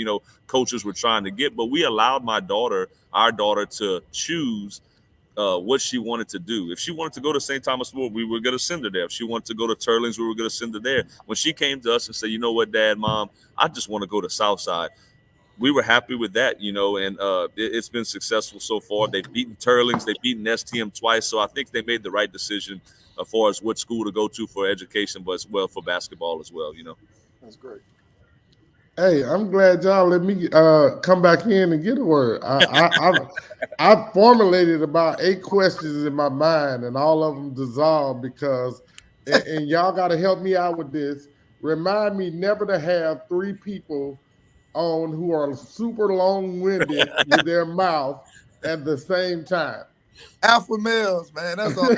coaches were trying to get, but we allowed our daughter, to choose what she wanted to do. If she wanted to go to St. Thomas More, we were going to send her there. If she wanted to go to Turlings, we were going to send her there. When she came to us and said, "You know what, Dad, Mom, I just want to go to Southside," we were happy with that, and it's been successful so far. They've beaten Turlings, they've beaten STM twice, so I think they made the right decision as far as what school to go to for education, but as well for basketball as well. That's great. Hey, I'm glad y'all let me come back in and get a word. I formulated about 8 questions in my mind, and all of them dissolved because, and y'all got to help me out with this. Remind me never to have 3 people on who are super long-winded with their mouth at the same time. Alpha males, man. That's all.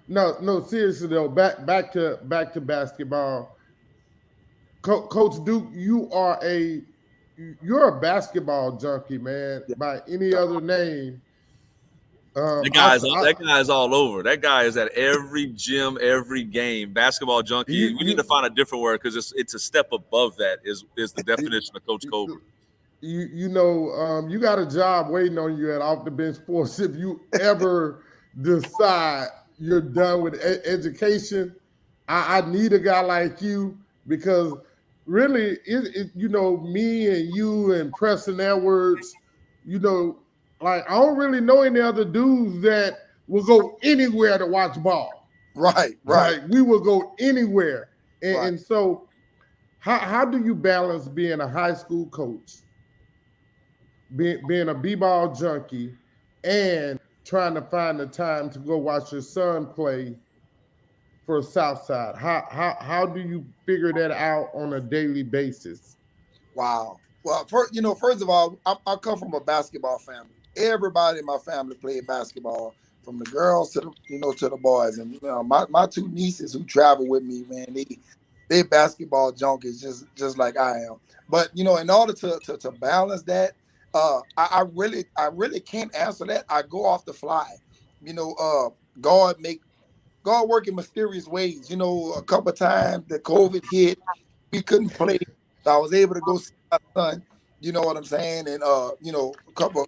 No. Seriously though, back to basketball. Coach Duke, you're a basketball junkie, man. By any other name. That guy is all over. That guy is at every gym, every game. Basketball junkie. We need to find a different word, because it's a step above that. Is the definition of Coach Colbert. You got a job waiting on you at Off the Bench Sports. If you ever decide you're done with education, I need a guy like you, because really, me and you and Preston Edwards, like, I don't really know any other dudes that will go anywhere to watch ball. Right. Like, we will go anywhere. And, right. and so how do you balance being a high school coach, being a b-ball junkie, and trying to find the time to go watch your son play for Southside? How do you figure that out on a daily basis? Wow. Well, first of all, I come from a basketball family. Everybody in my family played basketball, from the girls to the boys. And my 2 nieces who travel with me, man, they basketball junkies just like I am. But in order to balance that, I really can't answer that. I go off the fly. God work in mysterious ways. A couple of times the COVID hit, we couldn't play. So I was able to go see my son. You know what I'm saying? And a couple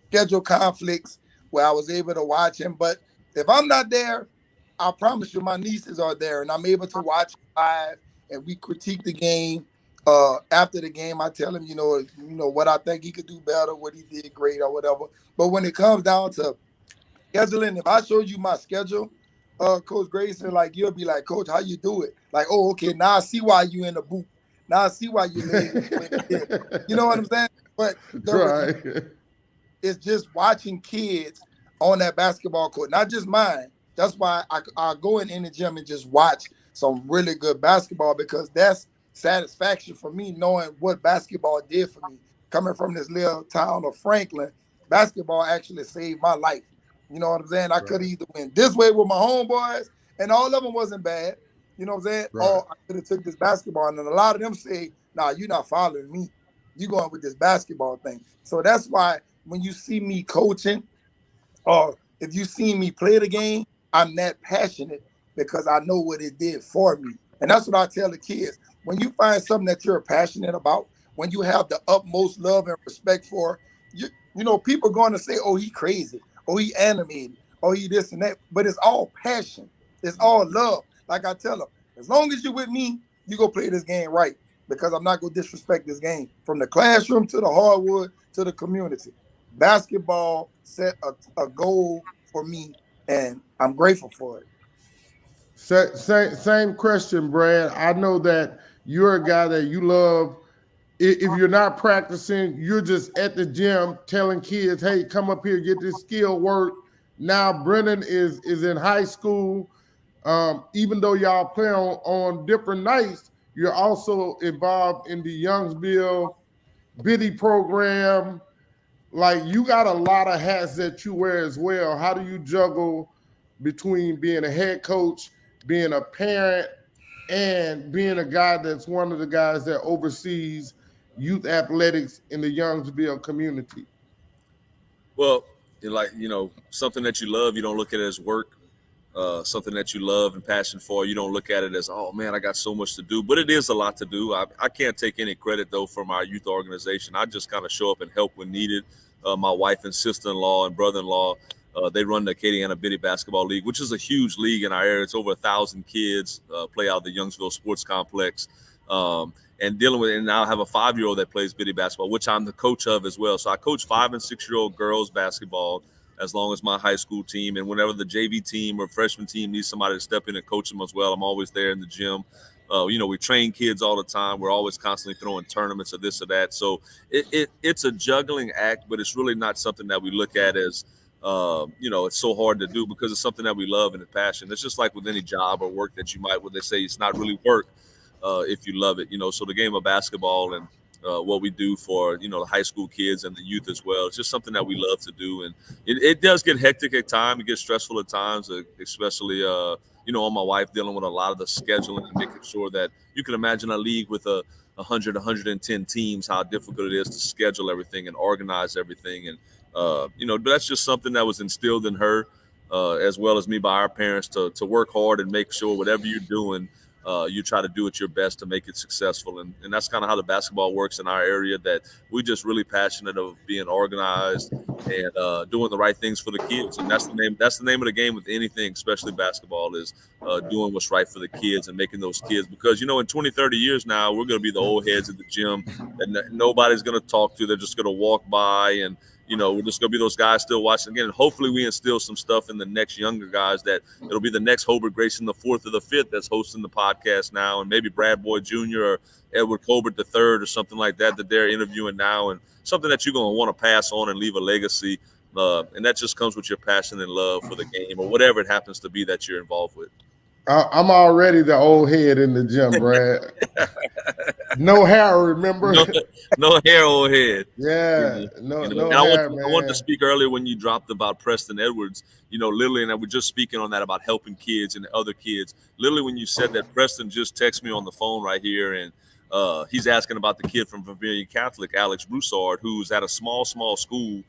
schedule conflicts where I was able to watch him. But if I'm not there, I promise you my nieces are there, and I'm able to watch live, and we critique the game. After the game, I tell him, what I think he could do better, what he did great or whatever. But when it comes down to scheduling, if I showed you my schedule, Coach Grayson, like, you'll be like, "Coach, how you do it?" Like, "Oh, okay, now I see why you in the booth. Now I see why you laid it." You know what I'm saying? But it's just watching kids on that basketball court, not just mine. That's why I go in the gym and just watch some really good basketball, because that's satisfaction for me, knowing what basketball did for me. Coming from this little town of Franklin, basketball actually saved my life. You know what I'm saying? I could either win this way with my homeboys, and all of them wasn't bad. You know what I'm saying? Right. Or I could have took this basketball, and a lot of them say, "Nah, you're not following me. You're going with this basketball thing." So that's why when you see me coaching, or if you see me play the game, I'm that passionate, because I know what it did for me. And that's what I tell the kids. When you find something that you're passionate about, when you have the utmost love and respect for, people are going to say, "Oh, he crazy. Oh, he animated. Oh, he this and that." But it's all passion. It's all love. Like I tell them, as long as you're with me, you go play this game right, because I'm not going to disrespect this game. From the classroom to the hardwood to the community, basketball set a goal for me, and I'm grateful for it. Same question, Brad. I know that you're a guy that you love. If you're not practicing, you're just at the gym telling kids, "Hey, come up here, get this skill work." Now Brennan is in high school. Even though y'all play on different nights, you're also involved in the Youngsville Biddy program. like you got a lot of hats that you wear as well. How do you juggle between being a head coach, being a parent, and being a guy that's one of the guys that oversees youth athletics in the Youngsville community? Well, like, something that you love, you don't look at it as work. Something that you love and passion for, you don't look at it as, oh man, I got so much to do. But it is a lot to do. I can't take any credit though from our youth organization. I just kind of show up and help when needed. My wife and sister-in-law and brother-in-law, they run the Acadiana Biddy Basketball League, which is a huge league in our area. It's over 1,000 kids play out of the Youngsville Sports Complex. And dealing with it, and now I have a 5-year-old that plays Biddy basketball, which I'm the coach of as well. So I coach 5- and 6-year-old girls basketball as long as my high school team. And whenever the JV team or freshman team needs somebody to step in and coach them as well, I'm always there in the gym. We train kids all the time. We're always constantly throwing tournaments or this or that. So it's a juggling act, but it's really not something that we look at as, it's so hard to do because it's something that we love and a passion. It's just like with any job or work that you might, where they say it's not really work if you love it. So the game of basketball and what we do for the high school kids and the youth as well, it's just something that we love to do. And it does get hectic at times. It gets stressful at times, especially on my wife dealing with a lot of the scheduling and making sure that you can imagine a league with 110 teams, how difficult it is to schedule everything and organize everything. And but that's just something that was instilled in her as well as me by our parents to work hard and make sure whatever you're doing, you try to do it your best to make it successful. And that's kind of how the basketball works in our area, that we're just really passionate of being organized and doing the right things for the kids. And that's the name of the game with anything, especially basketball, is doing what's right for the kids and making those kids, because in 20, 30 years now, we're going to be the old heads at the gym that nobody's going to talk to. They're just going to walk by, and we're just going to be those guys still watching again. And hopefully we instill some stuff in the next younger guys, that it'll be the next Hobart Grayson the 4th or the 5th that's hosting the podcast now, and maybe Brad Boyd Jr. or Edward Colbert the 3rd or something like that they're interviewing now, and something that you're going to want to pass on and leave a legacy. And that just comes with your passion and love for the game or whatever it happens to be that you're involved with. I'm already the old head in the gym, Brad. No hair, remember? No hair, old head. Yeah, no hair, man. I wanted to speak earlier when you dropped about Preston Edwards, literally, and I was just speaking on that about helping kids and other kids. Literally, when you said that, Preston just texted me on the phone right here, and he's asking about the kid from Vermilion Catholic, Alex Broussard, who's at a small school,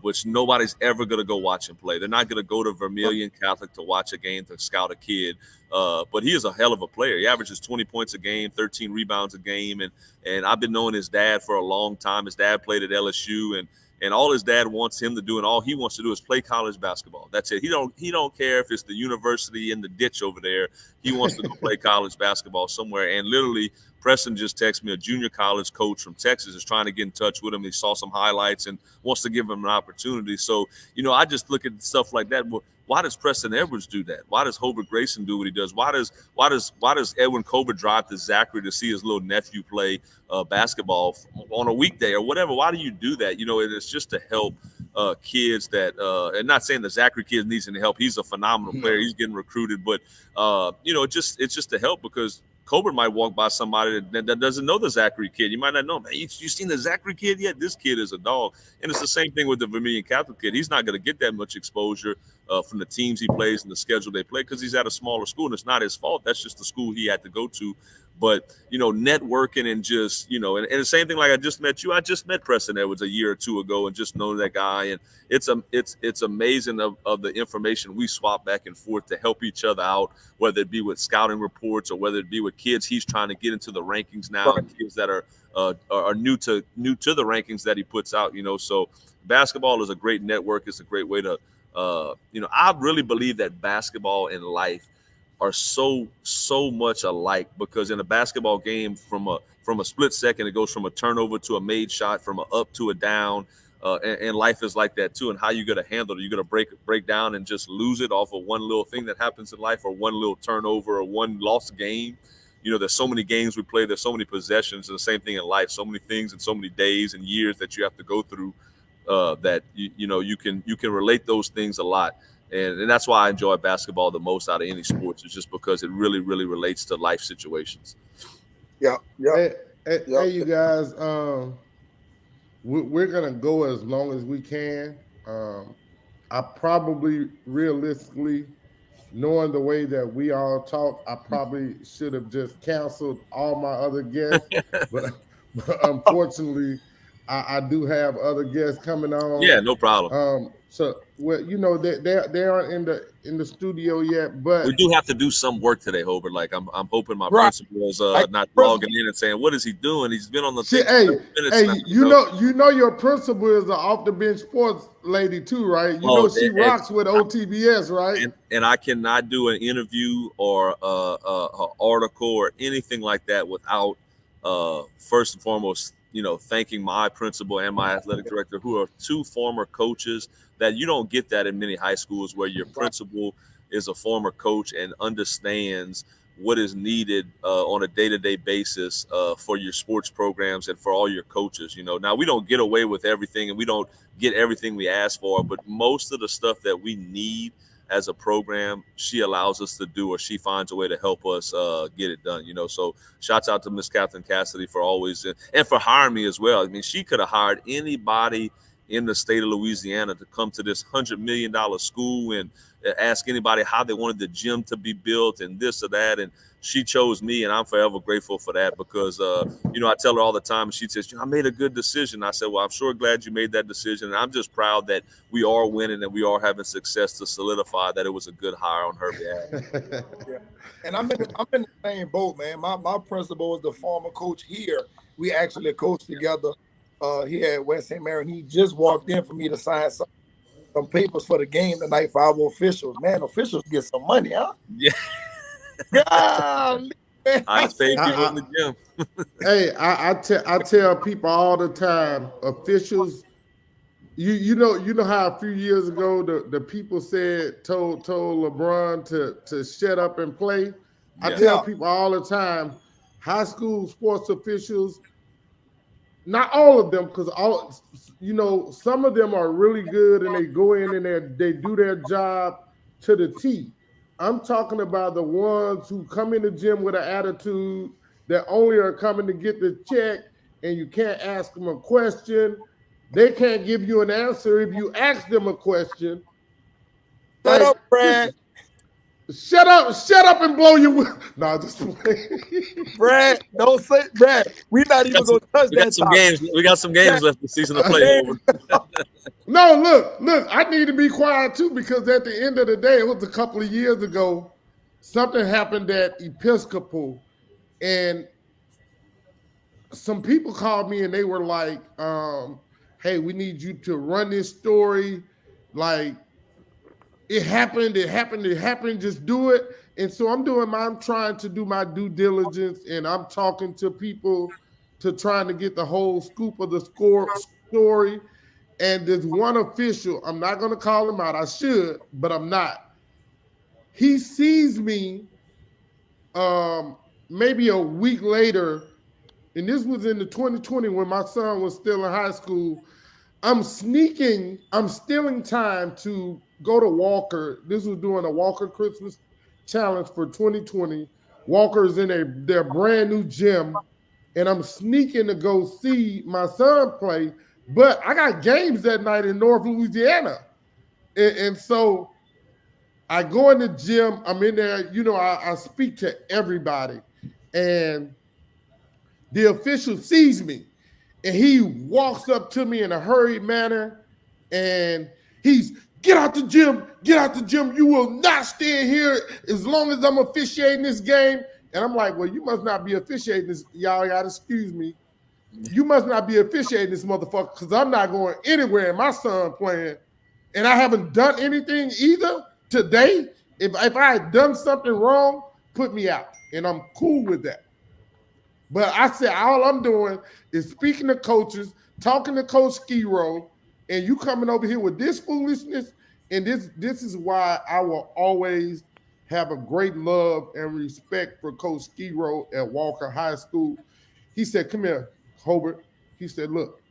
which nobody's ever going to go watch him play. They're not going to go to Vermilion Catholic to watch a game, to scout a kid. But he is a hell of a player. He averages 20 points a game, 13 rebounds a game. And I've been knowing his dad for a long time. His dad played at LSU, and all his dad wants him to do, and all he wants to do, is play college basketball. That's it. He don't care if it's the university in the ditch over there. He wants to go play college basketball somewhere. And literally, Preston just texted me, a junior college coach from Texas is trying to get in touch with him. He saw some highlights and wants to give him an opportunity. So, I just look at stuff like that. Well, why does Preston Edwards do that? Why does Hobart Grayson do what he does? Why does Edwin Colbert drive to Zachary to see his little nephew play basketball on a weekday or whatever? Why do you do that? It's just to help kids that, and not saying the Zachary kid needs any help. He's a phenomenal player. He's getting recruited, but it's just to help, because Colbert might walk by somebody that doesn't know the Zachary kid. You might not know, man, you seen the Zachary kid yet? This kid is a dog. And it's the same thing with the Vermilion Catholic kid. He's not going to get that much exposure from the teams he plays and the schedule they play, because he's at a smaller school, and it's not his fault. That's just the school he had to go to. But, networking and just, and the same thing, like I just met you. I just met Preston Edwards a year or two ago and just know that guy. And it's amazing of the information we swap back and forth to help each other out, whether it be with scouting reports or whether it be with kids he's trying to get into the rankings now, and kids that are new to the rankings that he puts out, So basketball is a great network. It's a great way to, I really believe that basketball and life are so much alike, because in a basketball game, from a split second, it goes from a turnover to a made shot, from a up to a down, and life is like that too. And how you going to handle it? You're going to break down and just lose it off of one little thing that happens in life, or one little turnover, or one lost game. There's so many games we play. There's so many possessions, and the same thing in life. So many things and so many days and years that you have to go through, that you can relate those things a lot. And that's why I enjoy basketball the most out of any sports. It's just because it really, really relates to life situations. Yeah. Hey, you guys. we're gonna go as long as we can. I probably realistically, knowing the way that we all talk, I probably should have just canceled all my other guests, but but unfortunately, I do have other guests coming on. Yeah, no problem. So well, they aren't in the studio yet, We but do have to do some work today, Hobart. Like I'm hoping my Right. principal is Like not principal. logging in and saying, "What is he doing? He's been on the shit, thing for 30 minutes now." you know your principal is an off the bench sports lady too, right? You know Oh, she and, rocks with OTBS, right? and I cannot do an interview or a article or anything like that without first and foremost, thanking my principal and my athletic director, who are two former coaches. That you don't get that in many high schools, where your principal is a former coach and understands what is needed on a day-to-day basis for your sports programs and for all your coaches. Now we don't get away with everything and we don't get everything we ask for, but most of the stuff that we need as a program, she allows us to do, or she finds a way to help us get it done. So shouts out to Miss Catherine Cassidy for always, and for hiring me as well. I mean, she could have hired anybody in the state of Louisiana to come to this $100 million school and ask anybody how they wanted the gym to be built and this or that. And she chose me, and I'm forever grateful for that, because, I tell her all the time, and she says, I made a good decision. I said, well, I'm sure glad you made that decision. And I'm just proud that we are winning and we are having success to solidify that it was a good hire on her behalf. Yeah. And I'm in the same boat, man. My principal was the former coach here. We actually coached together here at West St. Mary. He just walked in for me to sign some papers for the game tonight for our officials. Man, officials get some money, huh? Yeah. Golly, man. I pay people in the gym. Hey, I tell people all the time, officials. You know how a few years ago the people told LeBron to shut up and play. I Yeah. tell people all the time, high school sports officials, not all of them, because some of them are really good and they go in and they do their job to the T. I'm talking about the ones who come in the gym with an attitude that only are coming to get the check, and you can't ask them a question. They can't give you an answer if you ask them a question. Shut up, Brad. Shut up and blow your. No, just play. Brad, don't say Brad. We're not even gonna touch We got that some topic. games. We got some games left this season to play. No, look. I need to be quiet too, because at the end of the day, it was a couple of years ago. Something happened at Episcopal, and some people called me and they were like, "Hey, we need you to run this story. Like, it happened. Just do it." And so I'm trying to do my due diligence, and I'm talking to people to trying to get the whole scoop of the story. And there's one official, I'm not going to call him out. I should, but I'm not. He sees me maybe a week later, and this was in the 2020 when my son was still in high school. I'm stealing time to go to Walker. This was during a Walker Christmas challenge for 2020. Walker's in their brand new gym, and I'm sneaking to go see my son play. But I got games that night in North Louisiana. And so I go in the gym. I'm in there. I speak to everybody. And the official sees me. And he walks up to me in a hurried manner. And he's, get out the gym. Get out the gym. You will not stay here as long as I'm officiating this game. And I'm like, well, you must not be officiating this. Y'all got to excuse me. You must not be officiating this motherfucker, because I'm not going anywhere and my son playing. And I haven't done anything either today. If I had done something wrong, put me out. And I'm cool with that. But I said, all I'm doing is speaking to coaches, talking to Coach Skiro, and you coming over here with this foolishness. And this is why I will always have a great love and respect for Coach Skiro at Walker High School. He said, come here, Hobart. He said, look,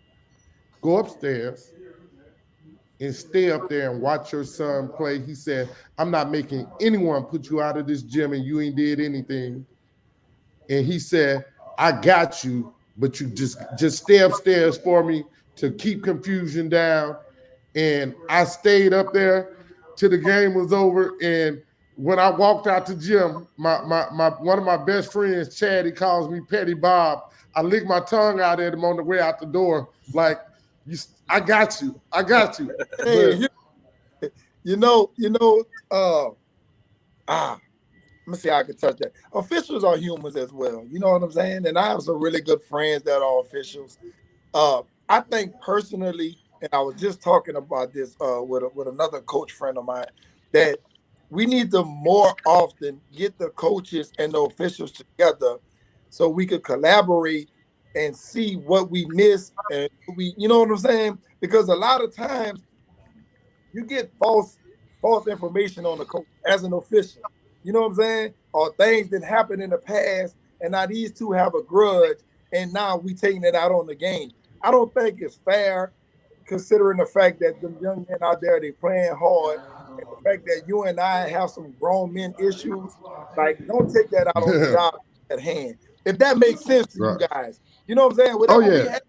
go upstairs and stay up there and watch your son play. He said, I'm not making anyone put you out of this gym and you ain't did anything. And he said, I got you, but you just stay upstairs for me. to keep confusion down. And I stayed up there till the game was over. And when I walked out the gym, my one of my best friends, Chad, he calls me Petty Bob. I licked my tongue out at him on the way out the door, like, I got you. Hey, you know, let me see how I can touch that. Officials are humans as well. You know what I'm saying? And I have some really good friends that are officials. I think personally, and I was just talking about this with another coach friend of mine, that we need to more often get the coaches and the officials together so we could collaborate and see what we miss, and you know what I'm saying? Because a lot of times you get false information on the coach as an official. You know what I'm saying? Or things that happened in the past, and now these two have a grudge, and now we taking it out on the game. I don't think it's fair, considering the fact that the young men out there, they playing hard, and the fact that you and I have some grown men issues. Like, don't take that out on the job at hand. If that makes sense to you guys, you know what I'm saying? Whatever we have,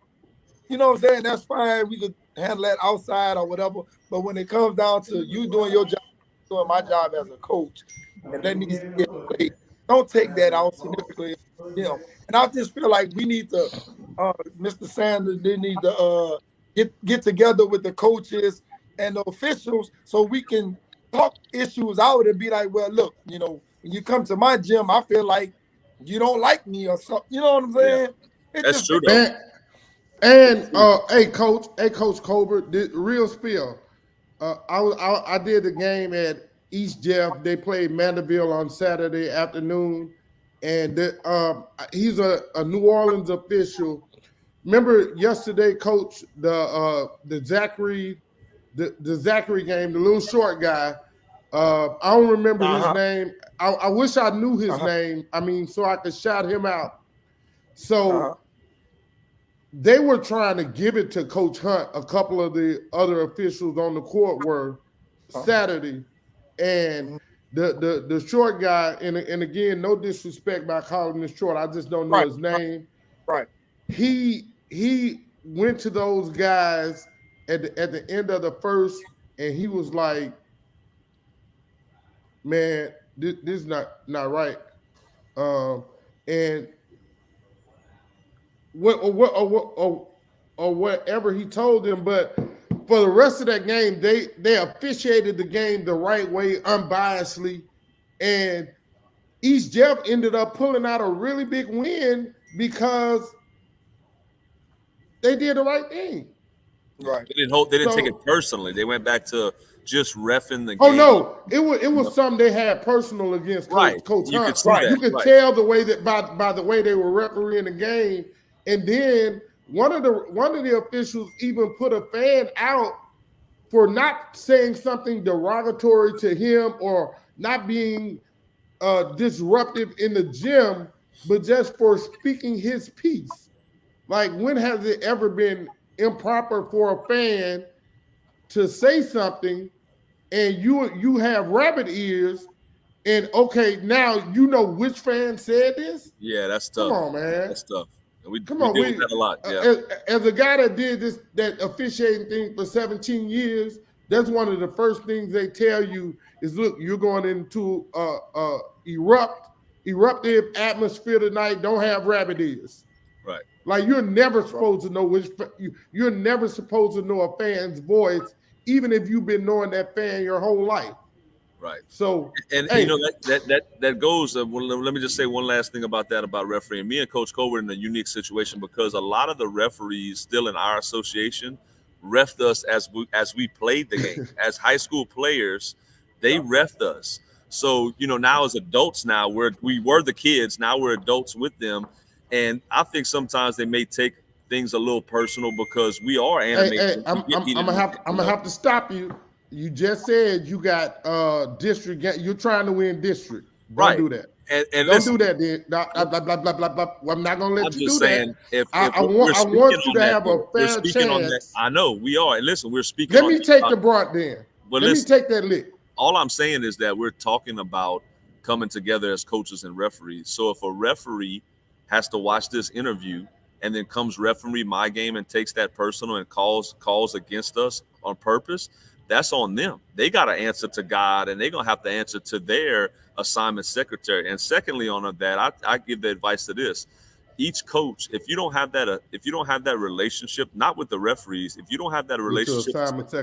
you know what I'm saying? That's fine. We could handle that outside or whatever. But when it comes down to you doing your job, doing my job as a coach, and that needs to get played, don't take that out significantly. You know, and I just feel like we need to, Mr. Sanders, they need to get together with the coaches and the officials so we can talk issues out and be like, well, look, you know, when you come to my gym, I feel like you don't like me or something. You know what I'm saying? Yeah. That's true, though. And hey, Coach Colbert, real spill. I did the game at East Jeff. They played Mandeville on Saturday afternoon, and he's a New Orleans official. Remember yesterday, Coach, the Zachary game, the little short guy. I don't remember his name. I wish I knew his name. I mean, so I could shout him out. So they were trying to give it to Coach Hunt. A couple of the other officials on the court were Saturday, and the short guy. And again, no disrespect by calling him short. I just don't know his name. Right. He went to those guys at the end of the first, and he was like, "Man, this is not right." And whatever he told them, but for the rest of that game, they officiated the game the right way, unbiasedly, and East Jeff ended up pulling out a really big win because they did the right thing. Right. They didn't take it personally. They went back to just reffing the game. Oh no, it was something they had personal against Coach you Hunt. Could you could tell the way that by the way they were refereeing the game, and then one of the officials even put a fan out for not saying something derogatory to him or not being disruptive in the gym, but just for speaking his piece. Like, when has it ever been improper for a fan to say something and you have rabbit ears, and okay, now you know which fan said this? Yeah, that's tough. Come on, man. That's tough. We deal with that a lot. Yeah. As a guy that did that officiating thing for 17 years, that's one of the first things they tell you is, look, you're going into eruptive atmosphere tonight. Don't have rabbit ears. Right. Like, you're never supposed to know you're never supposed to know a fan's voice, even if you've been knowing that fan your whole life. Right. So, and you know that goes. Let me just say one last thing about that, about refereeing. Me and Coach Colbert in a unique situation because a lot of the referees still in our association refed us as we played the game. As high school players, they refed us. So, you know, now as adults, now we were the kids. Now we're adults with them, and I think sometimes they may take things a little personal because we are animated. I'm gonna have to stop you. You just said you got district. You're trying to win district. Don't do that. And don't do that, dude. Blah, blah, blah, blah, blah. I'm not gonna let you do that. I want you to have a fair chance. I know we are. And listen, we're speaking. Let me take the brunt then. Let me take that lick. All I'm saying is that we're talking about coming together as coaches and referees. So if a referee has to watch this interview and then comes referee my game and takes that personal and calls against us on purpose, that's on them. They got to answer to God, and they're going to have to answer to their assignment secretary. And secondly, on that, I give the advice to this. Each coach, if you don't have that relationship, not with the referees, if you don't have that relationship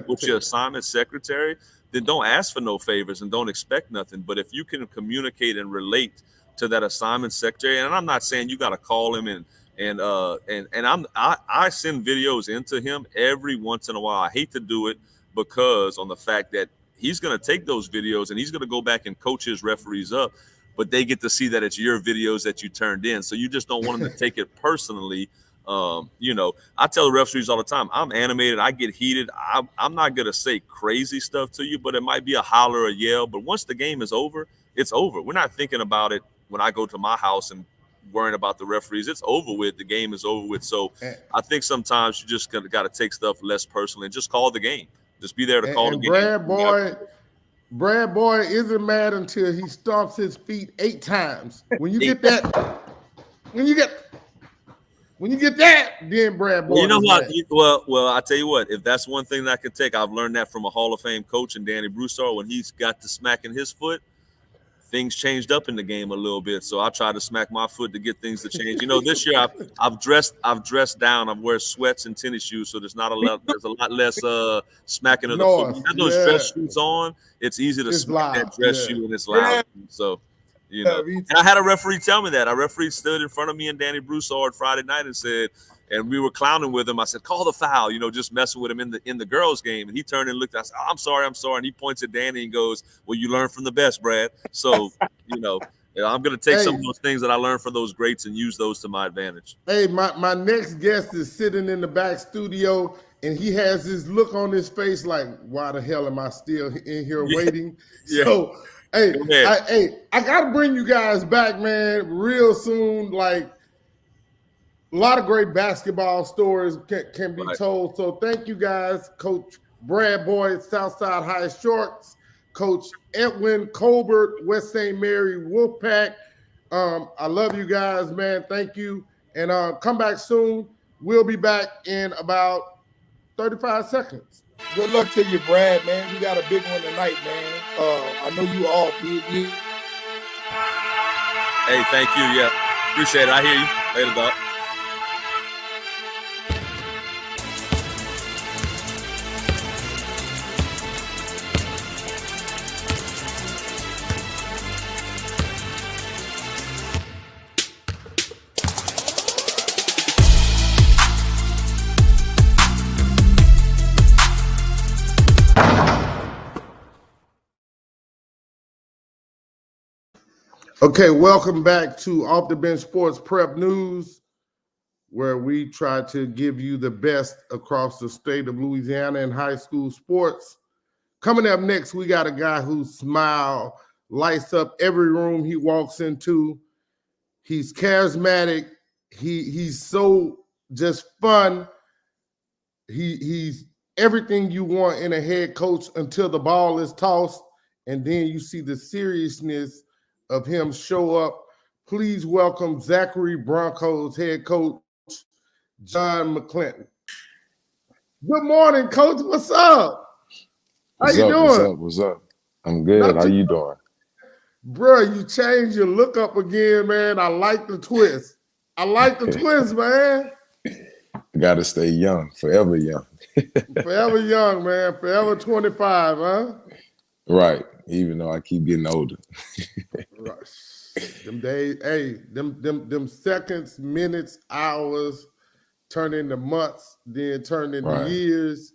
with your assignment secretary, then don't ask for no favors and don't expect nothing. But if you can communicate and relate to that assignment secretary, and I'm not saying you got to call him I send videos into him every once in a while. I hate to do it because on the fact that he's going to take those videos and he's going to go back and coach his referees up, but they get to see that it's your videos that you turned in. So you just don't want them to take it personally. I tell the referees all the time, I'm animated. I get heated. I'm not going to say crazy stuff to you, but it might be a holler or a yell. But once the game is over, it's over. We're not thinking about it when I go to my house and worrying about the referees. It's over with. The game is over with. So I think sometimes you just got to take stuff less personally and just call the game. Just be there to call the game. Brad Boy isn't mad until he stomps his feet 8 times. When you get that, then Brad Boy. Well, you know what? Well, I tell you what. If that's one thing that I can take, I've learned that from a Hall of Fame coach and Danny Broussard. When he's got to smacking his foot, things changed up in the game a little bit. So I try to smack my foot to get things to change. This year I've dressed down. I'm wearing sweats and tennis shoes, so there's a lot less smacking of the foot. You have those dress shoes on, it's easy to smack that dress shoe and it's loud. So and I had a referee tell me that. A referee stood in front of me and Danny Broussard Friday night and said, and we were clowning with him. I said, call the foul, just messing with him in the girls' game. And he turned and looked. I said, I'm sorry. And he points at Danny and goes, well, you learn from the best, Brad. So, I'm going to take some of those things that I learned from those greats and use those to my advantage. Hey, my next guest is sitting in the back studio, and he has this look on his face like, why the hell am I still in here waiting? Yeah. So, I got to bring you guys back, man, real soon. Like, a lot of great basketball stories can be told. So thank you guys, Coach Brad Boyd, Southside High Sharks, Coach Edwin Colbert, West St. Mary Wolfpack. I love you guys, man. Thank you. And come back soon. We'll be back in about 35 seconds. Good luck to you, Brad, man. You got a big one tonight, man. I know you all. Hey, thank you. Yeah, appreciate it. I hear you. Later, Doc. Okay, welcome back to Off the Bench Sports Prep News, where we try to give you the best across the state of Louisiana in high school sports. Coming up next, we got a guy whose smile lights up every room he walks into. He's charismatic. He's so just fun. He's everything you want in a head coach until the ball is tossed, and then you see the seriousness of him show up. Please welcome Zachary Broncos head coach, John McClinton. Good morning, Coach. What's up? How you doing? What's up? I'm good. How you doing? Bro, you changed your look up again, man. I like the twist. Twist, man. Got to stay young, forever young. Forever young, man. Forever 25, huh? Right. Even though I keep getting older. Right. Them days, them seconds, minutes, hours turn into months, then turn into years.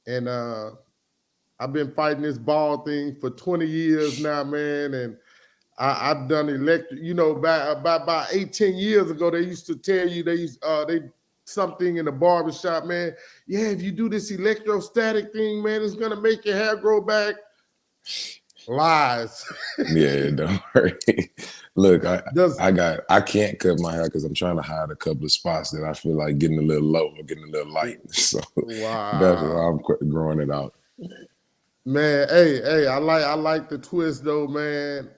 And I've been fighting this ball thing for 20 years now, man. And I've done electric, about 18 years ago, they used to tell you they something in the barbershop, man. Yeah, if you do this electrostatic thing, man, it's gonna make your hair grow back. Lies. Yeah, don't worry. Look, I can't cut my hair because I'm trying to hide a couple of spots that I feel like getting a little low or getting a little light. So that's why I'm growing it out. Man, hey, I like the twist though, man.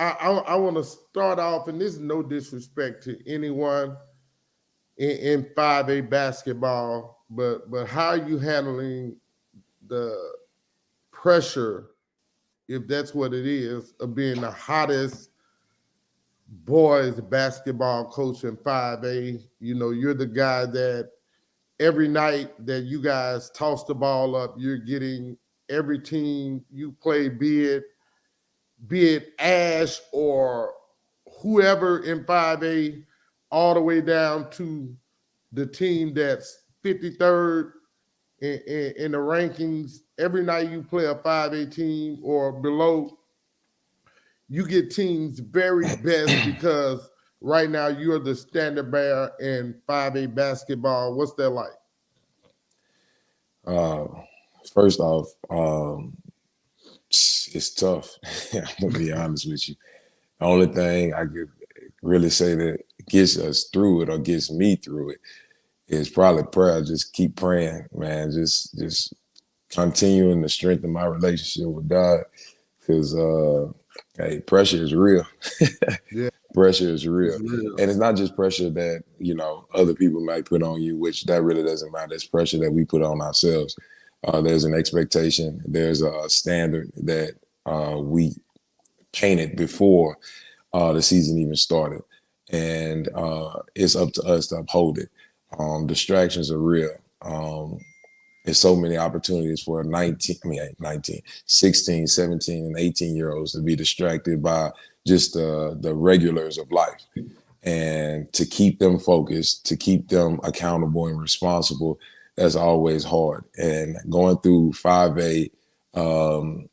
I want to start off, and this is no disrespect to anyone in 5A basketball, but how are you handling the pressure, if that's what it is, of being the hottest boys basketball coach in 5A? You know, you're the guy that every night that you guys toss the ball up, you're getting every team you play, be it Ash or whoever in 5A, all the way down to the team that's 53rd in the rankings. Every night you play a 5A team or below, you get teams very best because right now you're the standard bearer in 5A basketball. What's that like? First off, it's tough. I'm gonna be honest with you. The only thing I could really say that gets us through it or gets me through it is probably prayer. Just keep praying, man. Just continuing to strengthen my relationship with God, because hey, pressure is real. Yeah. Pressure is real. And it's not just pressure that, you know, other people might put on you, which that really doesn't matter. It's pressure that we put on ourselves. There's an expectation. There's a standard that we painted before the season even started. And it's up to us to uphold it. Distractions are real. There's so many opportunities for 16, 17, and 18-year-olds to be distracted by just the regulars of life. And to keep them focused, to keep them accountable and responsible, that's always hard. And going through 5A,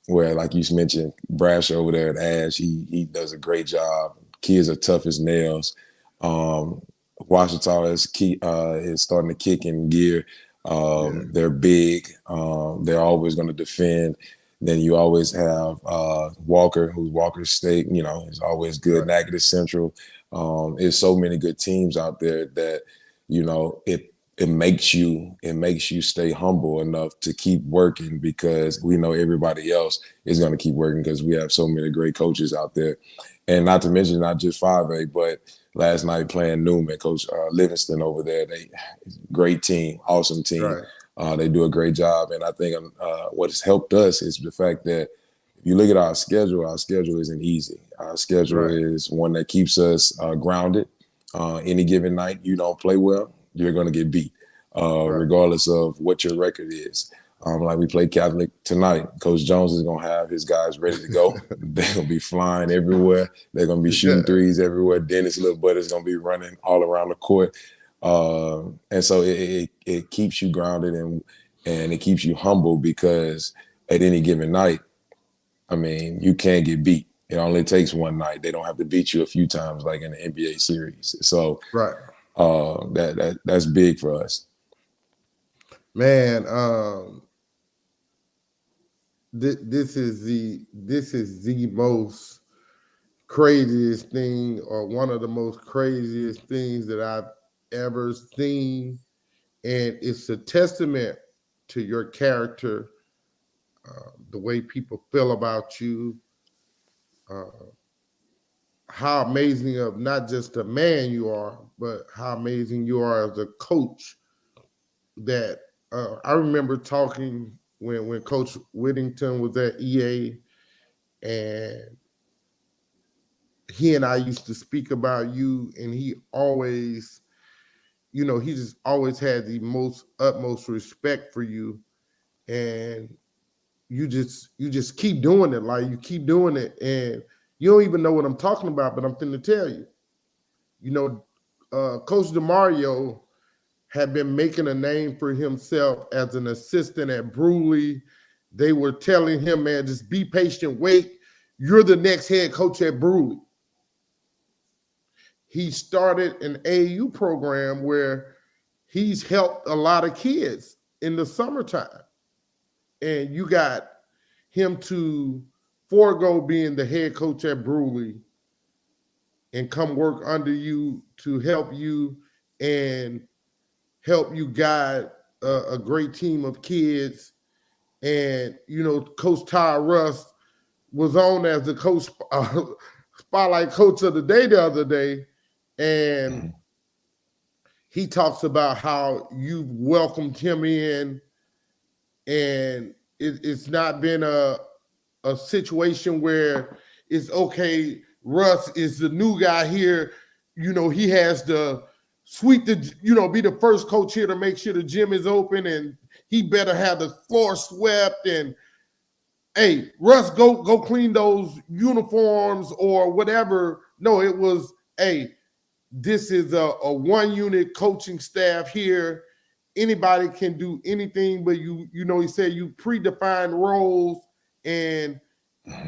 where, like you mentioned, Brash over there at Ash, he does a great job. Kids are tough as nails. Washington is starting to kick in gear. They're big. They're always going to defend. Then you always have Walker, who's Walker State. You know, is always good. Right. Natchitoches Central. There's so many good teams out there that, you know, it makes you stay humble enough to keep working, because we know everybody else is going to keep working because we have so many great coaches out there. And not to mention not just 5A, but last night playing Newman, Coach Livingston over there, great team, awesome team. Right. They do a great job. And I think what has helped us is the fact that if you look at our schedule isn't easy. Our schedule is one that keeps us grounded. Any given night you don't play well, you're going to get beat, regardless of what your record is. Like we play Catholic tonight. Coach Jones is going to have his guys ready to go. They're going to be flying everywhere. They're going to be shooting threes everywhere. Dennis Little Butt is going to be running all around the court. And so it keeps you grounded and it keeps you humble, because at any given night, I mean, you can't get beat. It only takes one night. They don't have to beat you a few times like in the NBA series. So that's big for us. Man, this is the most craziest thing, or one of the most craziest things that I've ever seen, and it's a testament to your character, the way people feel about you, how amazing of not just a man you are, but how amazing you are as a coach. That I remember talking when Coach Whittington was at EA, and he and I used to speak about you, and he always, you know, he just always had the utmost respect for you, and you just keep doing it. Like, you keep doing it, and you don't even know what I'm talking about, but I'm finna tell you. You know, Coach DeMario had been making a name for himself as an assistant at Bruley. They were telling him, man, just be patient, wait. You're the next head coach at Bruley. He started an AAU program where he's helped a lot of kids in the summertime. And you got him to forego being the head coach at Bruley and come work under you to help you and help you guide a great team of kids. And, you know, Coach Ty Russ was on as the coach Spotlight Coach of the Day the other day, and he talks about how you welcomed him in, and it's not been a situation where it's okay. Russ is the new guy here. He has to be the first coach here to make sure the gym is open, and he better have the floor swept. And hey, Russ, go clean those uniforms or whatever. No, it was, hey, this is a one-unit coaching staff here. Anybody can do anything, but he said you predefined roles, and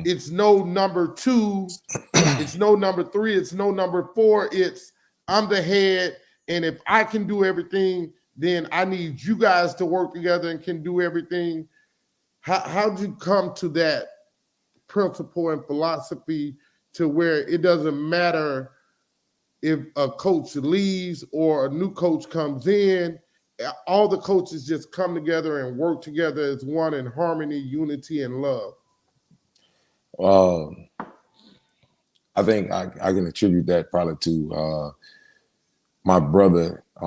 it's no number 2, it's no number 3, it's no number 4. It's I'm the head, and if I can do everything, then I need you guys to work together and can do everything. How'd you come to that principle and philosophy to where it doesn't matter if a coach leaves or a new coach comes in, all the coaches just come together and work together as one in harmony, unity, and love? I think I can attribute that probably to my brother. I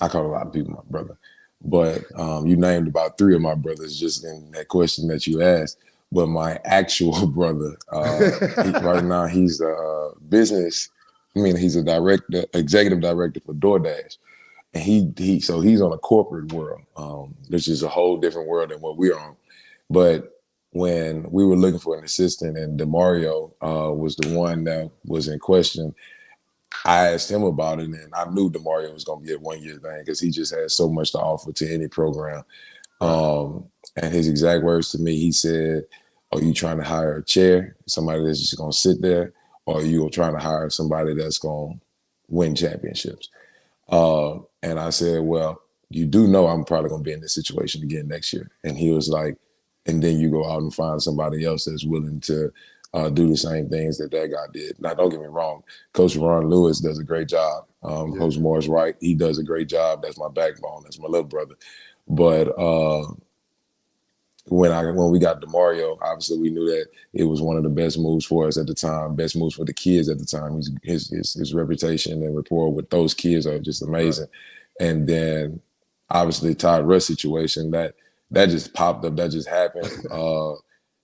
call a lot of people my brother, but you named about 3 of my brothers just in that question that you asked. But my actual brother, right now, he's a business. He's a executive director for DoorDash, and he's on a corporate world. This is a whole different world than what we're on. But when we were looking for an assistant, and DeMario was the one that was in question, I asked him about it, and I knew DeMario was going to be a 1-year thing because he just has so much to offer to any program. And his exact words to me, he said, "Are you trying to hire a chair, somebody that's just going to sit there, or are you trying to hire somebody that's going to win championships?" And I said, "Well, you do know I'm probably going to be in this situation again next year." And he was like, "And then you go out and find somebody else that's willing to do the same things that guy did." Now, don't get me wrong. Coach Ron Lewis does a great job. Coach Morris Wright, he does a great job. That's my backbone. That's my little brother. But when we got DeMario, obviously we knew that it was one of the best moves for us at the time, best moves for the kids at the time. His reputation and rapport with those kids are just amazing. Right. And then obviously Todd Russ situation, that just popped up, that just happened.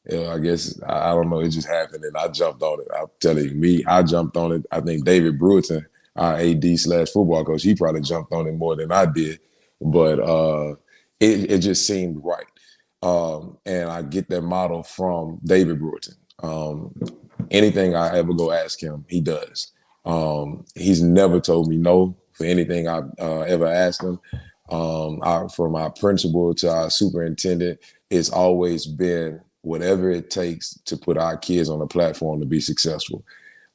I guess, I don't know, it just happened and I jumped on it. I'm telling you, I jumped on it. I think David Brewerton, our AD/football coach, he probably jumped on it more than I did. But it just seemed right. And I get that model from David Brewerton. Anything I ever go ask him, he does. He's never told me no for anything I've ever asked him. From our principal to our superintendent, it's always been whatever it takes to put our kids on a platform to be successful.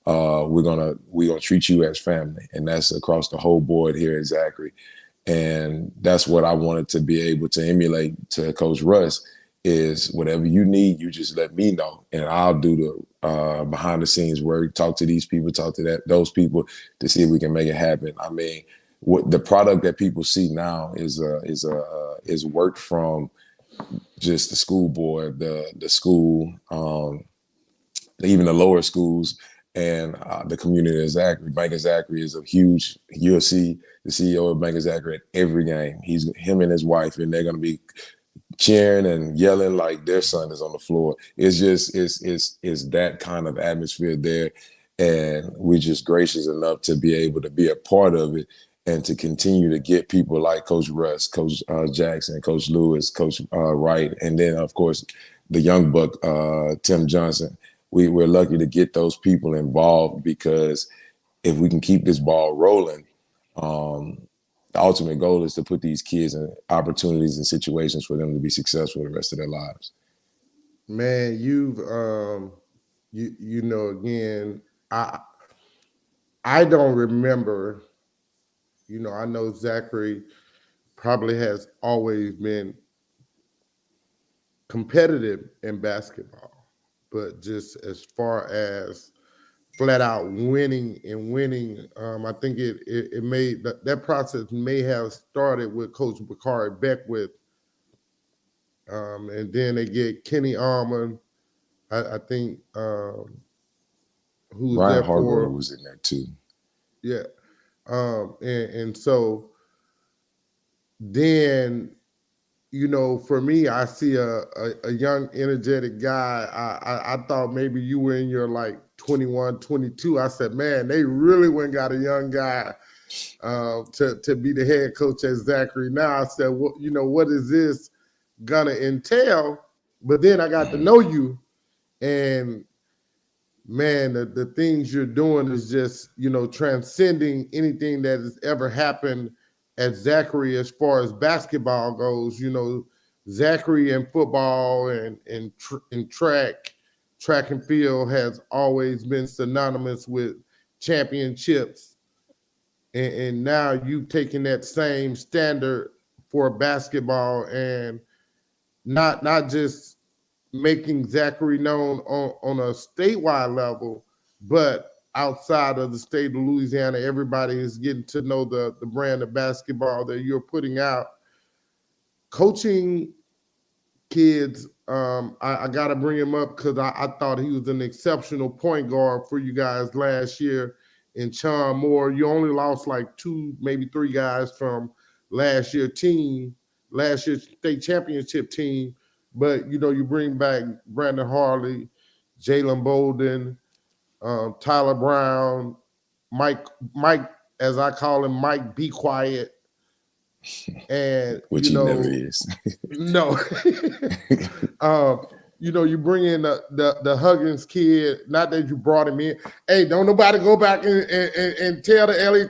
We're gonna treat you as family, and that's across the whole board here at Zachary. And that's what I wanted to be able to emulate to Coach Russ, is whatever you need, you just let me know, and I'll do the behind the scenes work, talk to these people, talk to those people to see if we can make it happen. I mean, what the product that people see now is work from just the school board, the school, even the lower schools, and the community of Zachary. Bank of Zachary is a huge. You'll see the CEO of Bank of Zachary at every game. Him and his wife, and they're going to be cheering and yelling like their son is on the floor. It's just it's that kind of atmosphere there, and we're just gracious enough to be able to be a part of it and to continue to get people like Coach Russ, Coach Jackson, Coach Lewis, Coach Wright, and then of course the young buck Tim Johnson. We're lucky to get those people involved, because if we can keep this ball rolling, the ultimate goal is to put these kids in opportunities and situations for them to be successful the rest of their lives. Man, you've again, I don't remember. I know Zachary probably has always been competitive in basketball. But just as far as flat out winning, I think it made that process may have started with Coach Bakari Beckwith, and then they get Kenny Almond. I think who was Brian there Hargrove for. was in there too. Yeah. And so then, you know, for me, I see a young, energetic guy. I thought maybe you were in your like 21, 22. I said, man, they really went and got a young guy to be the head coach at Zachary. Now I said, well, you know, what is this gonna entail? But then I got to know you, and man, the things you're doing is just, you know, transcending anything that has ever happened at Zachary as far as basketball goes. You know, Zachary and football and track and field has always been synonymous with championships. And now you've taken that same standard for basketball, and not just making Zachary known on a statewide level, but outside of the state of Louisiana, everybody is getting to know the brand of basketball that you're putting out. Coaching kids, I got to bring him up because I thought he was an exceptional point guard for you guys last year in Chon Moore. You only lost like 2, maybe 3 guys from last year's state championship team. But, you know, you bring back Brandon Harley, Jalen Bolden, Tyler Brown, Mike, as I call him, Mike Be Quiet. And, which you know, he never is. No. You know, you bring in the Huggins kid, not that you brought him in. Hey, don't nobody go back and tell the LA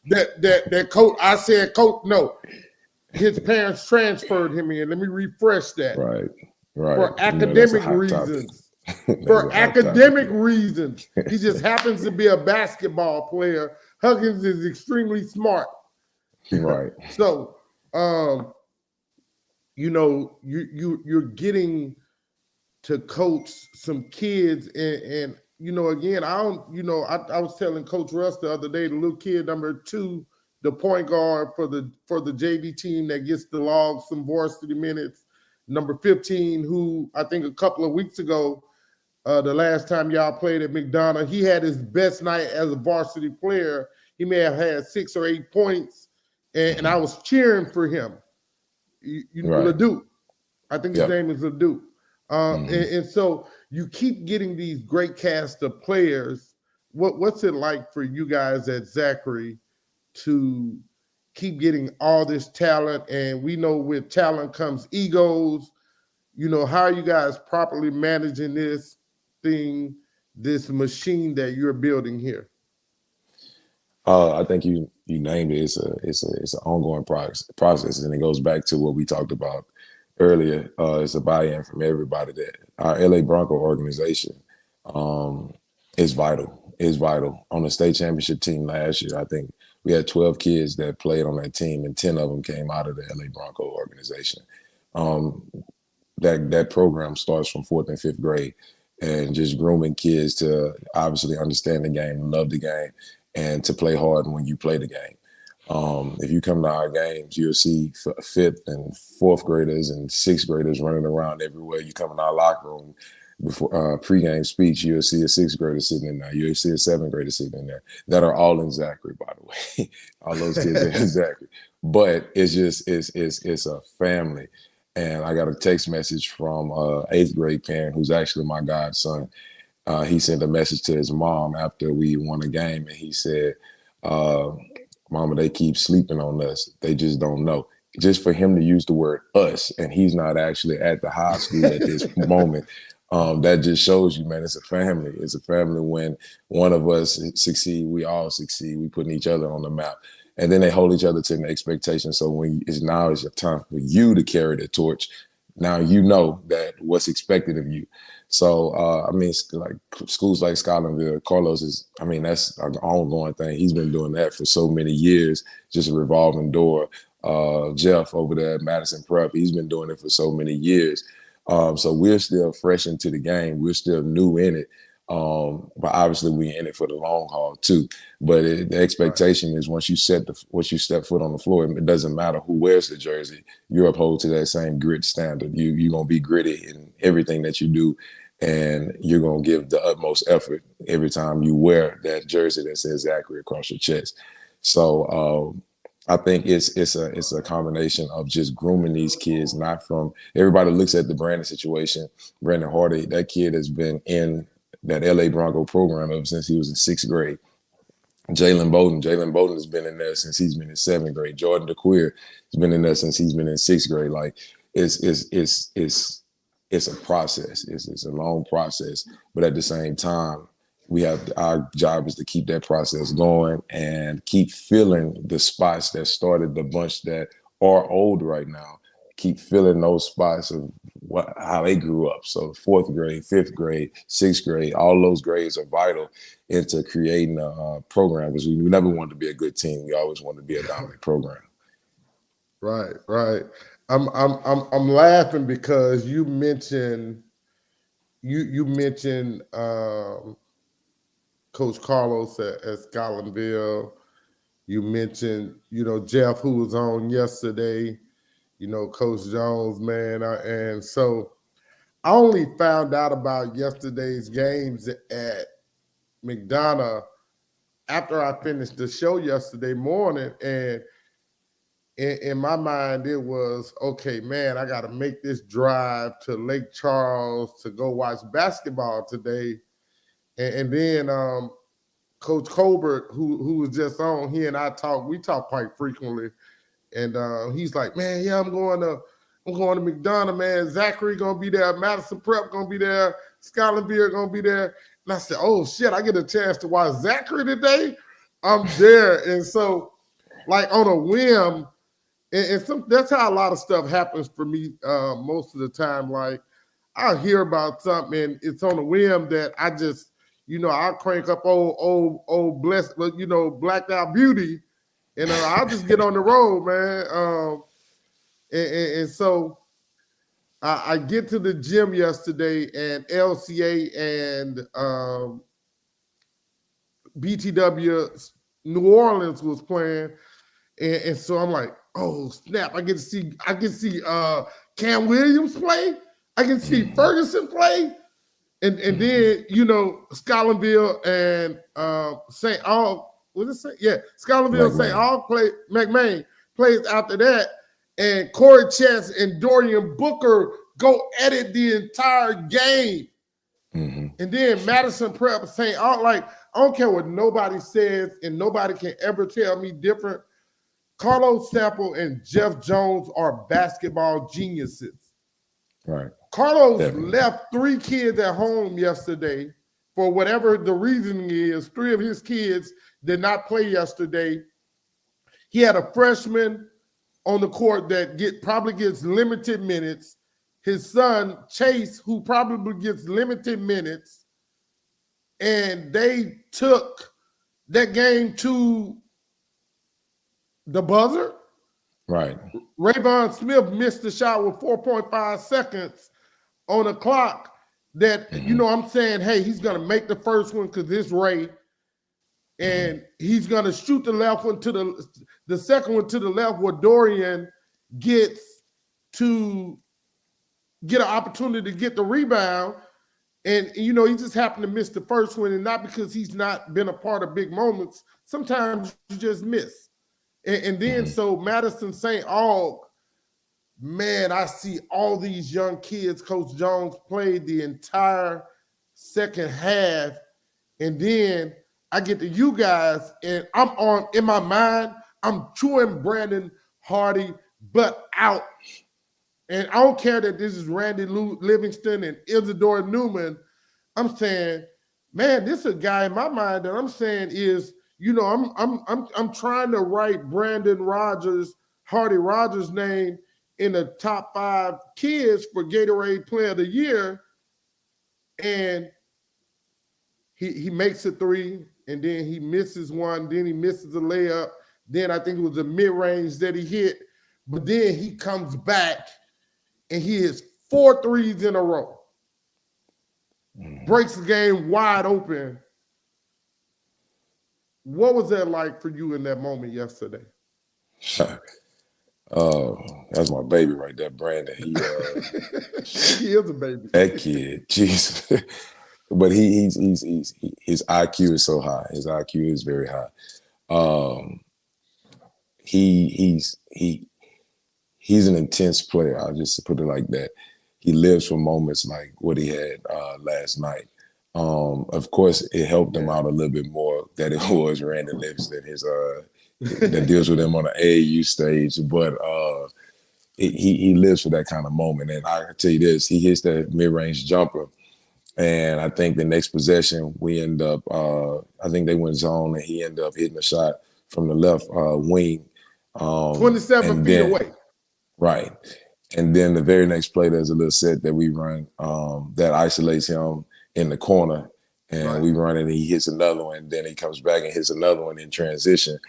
that coach, I said, coach, no. His parents transferred him in. Let me refresh that. Right. For academic reasons. For academic reasons. He just happens to be a basketball player. Huggins is extremely smart. Right. So, you know, you're getting to coach some kids, and you know, again, I was telling Coach Russ the other day, the little kid number 2, the point guard for the JV team that gets to log some varsity minutes, number 15, who I think a couple of weeks ago, the last time y'all played at McDonough, he had his best night as a varsity player. He may have had 6 or 8 points, and I was cheering for him. You know, right. Leduc. I think his name is Leduc. And so you keep getting these great cast of players. What's it like for you guys at Zachary to keep getting all this talent? And we know with talent comes egos. You know, how are you guys properly managing this thing, this machine that you're building here? I think you named it. It's an ongoing process, and it goes back to what we talked about earlier. It's a buy-in from everybody. That our LA Bronco organization is vital. Is vital. On the state championship team last year, I think we had 12 kids that played on that team, and 10 of them came out of the LA Bronco organization. That program starts from 4th and 5th grade, and just grooming kids to obviously understand the game, love the game, and to play hard when you play the game. If you come to our games, you'll see 5th and 4th graders and 6th graders running around everywhere. You come in our locker room before pregame speech, you'll see a 6th grader sitting in there. You'll see a 7th grader sitting in there that are all in Zachary, by the way. All those kids are in Zachary. But it's just, it's a family. And I got a text message from 8th grade parent who's actually my godson. He sent a message to his mom after we won a game, and he said, Mama, they keep sleeping on us. They just don't know. Just for him to use the word us, and he's not actually at the high school at this moment, that just shows you, man, it's a family. It's a family. When one of us succeed, we all succeed. We putting each other on the map. And then they hold each other to an expectation. So when it's your time for you to carry the torch, now you know that what's expected of you. So, I mean, like schools like Scotlandville, Carlos is, I mean, that's an ongoing thing. He's been doing that for so many years, just a revolving door. Jeff over there at Madison Prep, he's been doing it for so many years. So we're still fresh into the game. We're still new in it. But obviously we're in it for the long haul too. But the expectation is once you step foot on the floor, it doesn't matter who wears the jersey, you're uphold to that same grit standard. You're gonna be gritty in everything that you do, and you're going to give the utmost effort every time you wear that jersey that says Zachary across your chest. So I think it's a combination of just grooming these kids, not from everybody looks at the Brandon situation. Brandon Hardy, that kid has been in that LA Bronco program ever since he was in 6th grade. Jalen Bowden has been in there since he's been in 7th grade. Jordan DeQueer has been in there since he's been in 6th grade. Like it's a process. It's a long process, but at the same time, our job is to keep that process going and keep filling the spots that started the bunch that are old right now. Keep filling those spots of how they grew up. So 4th grade, 5th grade, 6th grade, all those grades are vital into creating a program, because we never wanted to be a good team. We always wanted to be a dominant program. Right. I'm laughing because you mentioned Coach Carlos at Scotlandville. You mentioned, Jeff, who was on yesterday, Coach Jones, man. And so I only found out about yesterday's games at McDonough after I finished the show yesterday morning. And in my mind, it was, okay, man, I got to make this drive to Lake Charles to go watch basketball today. And then Coach Colbert, who was just on, he and I we talk quite frequently. And he's like, man, yeah, I'm going to McDonough, man. Zachary gonna be there, Madison Prep gonna be there, Scotlandville gonna be there. And I said, oh shit, I get a chance to watch Zachary today. I'm there. And so, like on a whim, and that's how a lot of stuff happens for me most of the time. Like I'll hear about something and it's on a whim that I just, I'll crank up old blessed, blacked out beauty. And I'll just get on the road, man. And so I get to the gym yesterday, and LCA and BTW New Orleans was playing, and so I'm like, oh snap! I get to see Cam Williams play. I can see Ferguson play, and then Scotlandville and St. Aug. What did it say? Yeah, Scotlandville and St. Aug play. McMain plays after that, and Corey Chess and Dorian Booker go edit the entire game. Mm-hmm. And then Madison Prep, St. Aug, like I don't care what nobody says, and nobody can ever tell me different. Carlos Sample and Jeff Jones are basketball geniuses. Right. Carlos left 3 kids at home yesterday for whatever the reasoning is. 3 of his kids did not play yesterday. He had a freshman on the court that probably gets limited minutes. His son, Chase, who probably gets limited minutes. And they took that game to the buzzer. Right. Rayvon Smith missed the shot with 4.5 seconds on the clock that, I'm saying, hey, he's going to make the first one because it's Ray. And he's going to shoot the left one to the second one to the left where Dorian gets to get an opportunity to get the rebound. And, he just happened to miss the first one, and not because he's not been a part of big moments. Sometimes you just miss. And then so Madison St. Aug, man, I see all these young kids. Coach Jones played the entire second half. And then I get to you guys, and in my mind, I'm chewing Brandon Hardy butt out. And I don't care that this is Randy Livingston and Isidore Newman. I'm saying, man, this is a guy in my mind that I'm saying is, I'm trying to write Brandon Hardy Rogers' name in the top 5 kids for Gatorade Player of the Year. And he makes a 3, and then he misses one, then he misses a layup. Then I think it was a mid-range that he hit. But then he comes back and he hits 4 threes in a row. Breaks the game wide open. What was that like for you in that moment yesterday? That's my baby right there, Brandon. He is a baby. That kid, Jesus. But his IQ is so high. His IQ is very high. He's an intense player. I'll just put it like that. He lives for moments like what he had last night. Of course, it helped him out a little bit more that it was Randy Livingston, his that deals with him on the AAU stage. But he lives for that kind of moment. And I can tell you this: he hits that mid-range jumper. And I think the next possession, we end up, I think they went zone and he ended up hitting a shot from the left wing. 27 feet away. Right. And then the very next play, there's a little set that we run that isolates him in the corner. And we run it and he hits another one. And then he comes back and hits another one in transition.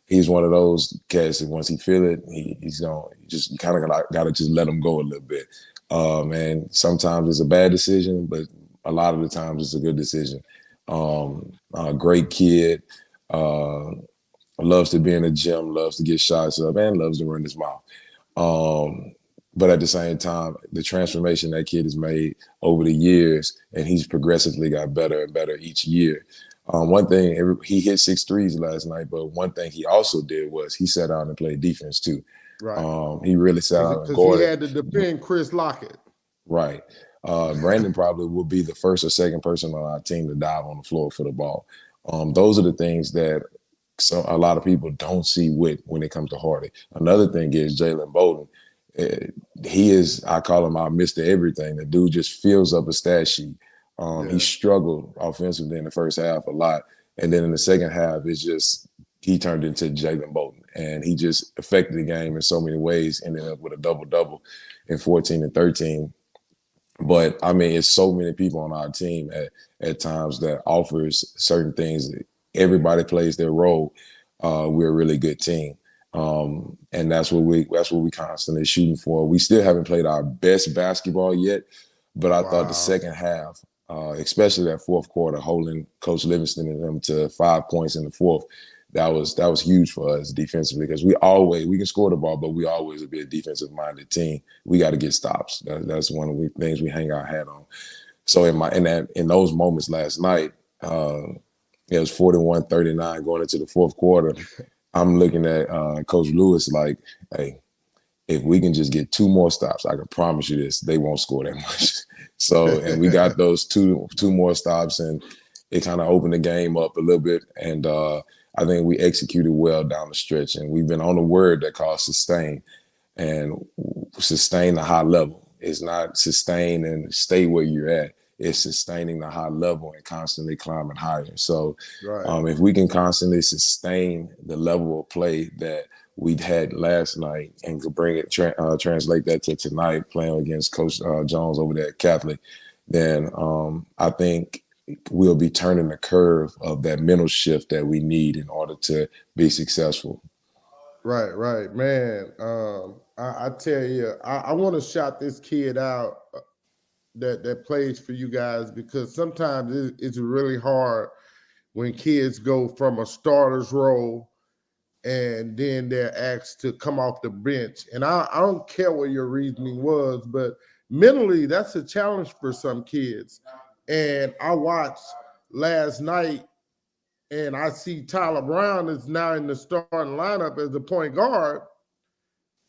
He's one of those cats that once he feel it, he's going to just kind of got to just let him go a little bit. And sometimes it's a bad decision, but a lot of the times it's a good decision. Great kid, loves to be in the gym, loves to get shots up, and loves to run his mouth. But at the same time, the transformation that kid has made over the years, and he's progressively got better and better each year. One thing, he hit 6 threes last night, but one thing he also did was he sat down and played defense too. Right. He really sat out and because he had to defend Chris Lockett. Right. Brandon probably will be the first or second person on our team to dive on the floor for the ball. Those are the things that a lot of people don't see when it comes to Hardy. Another thing is Jalen Bolden. He is, I call him our Mr. Everything. The dude just fills up a stat sheet. He struggled offensively in the first half a lot. And then in the second half, it's just he turned into Jalen Bolden. And he just affected the game in so many ways, ended up with a double-double in 14 and 13. But, I mean, it's so many people on our team at times that offers certain things. Everybody plays their role. We're a really good team. And that's what we constantly shooting for. We still haven't played our best basketball yet, but I thought the second half, especially that fourth quarter, holding Coach Livingston and them to 5 points in the fourth, that was huge for us defensively because we can score the ball, but we always will be a defensive-minded team. We got to get stops. That's one of the things we hang our hat on. So in those moments last night, it was 41-39 going into the fourth quarter. I'm looking at Coach Lewis like, hey, if we can just get 2 more stops, I can promise you this, they won't score that much. So, and we got those two more stops, and it kind of opened the game up a little bit. And I think we executed well down the stretch. And we've been on a word that calls sustain, and sustain the high level. It's not sustain and stay where you're at. It's sustaining the high level and constantly climbing higher. So if we can constantly sustain the level of play that we had last night and could bring it, translate that to tonight, playing against Coach Jones over there at Catholic, then I think we'll be turning the curve of that mental shift that we need in order to be successful. Right, man. I tell you, I want to shout this kid out that plays for you guys, because sometimes it's really hard when kids go from a starter's role and then they're asked to come off the bench. And I don't care what your reasoning was, but mentally that's a challenge for some kids. And I watched last night and I see Tyler Brown is now in the starting lineup as the point guard.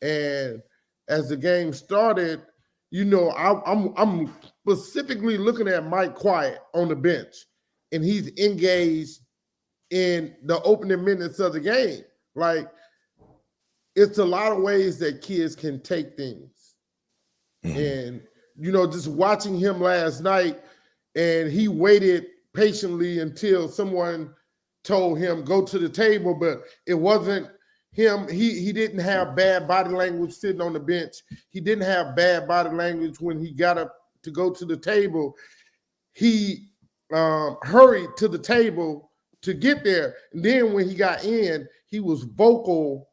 And as the game started, you know, I'm specifically looking at Mike Quiet on the bench, and he's engaged in the opening minutes of the game. Like, it's a lot of ways that kids can take things. And, you know, just watching him last night, and he waited patiently until someone told him, go to the table, but it wasn't him. He didn't have bad body language sitting on the bench. He didn't have bad body language when he got up to go to the table. He hurried to the table to get there. And then when he got in, he was vocal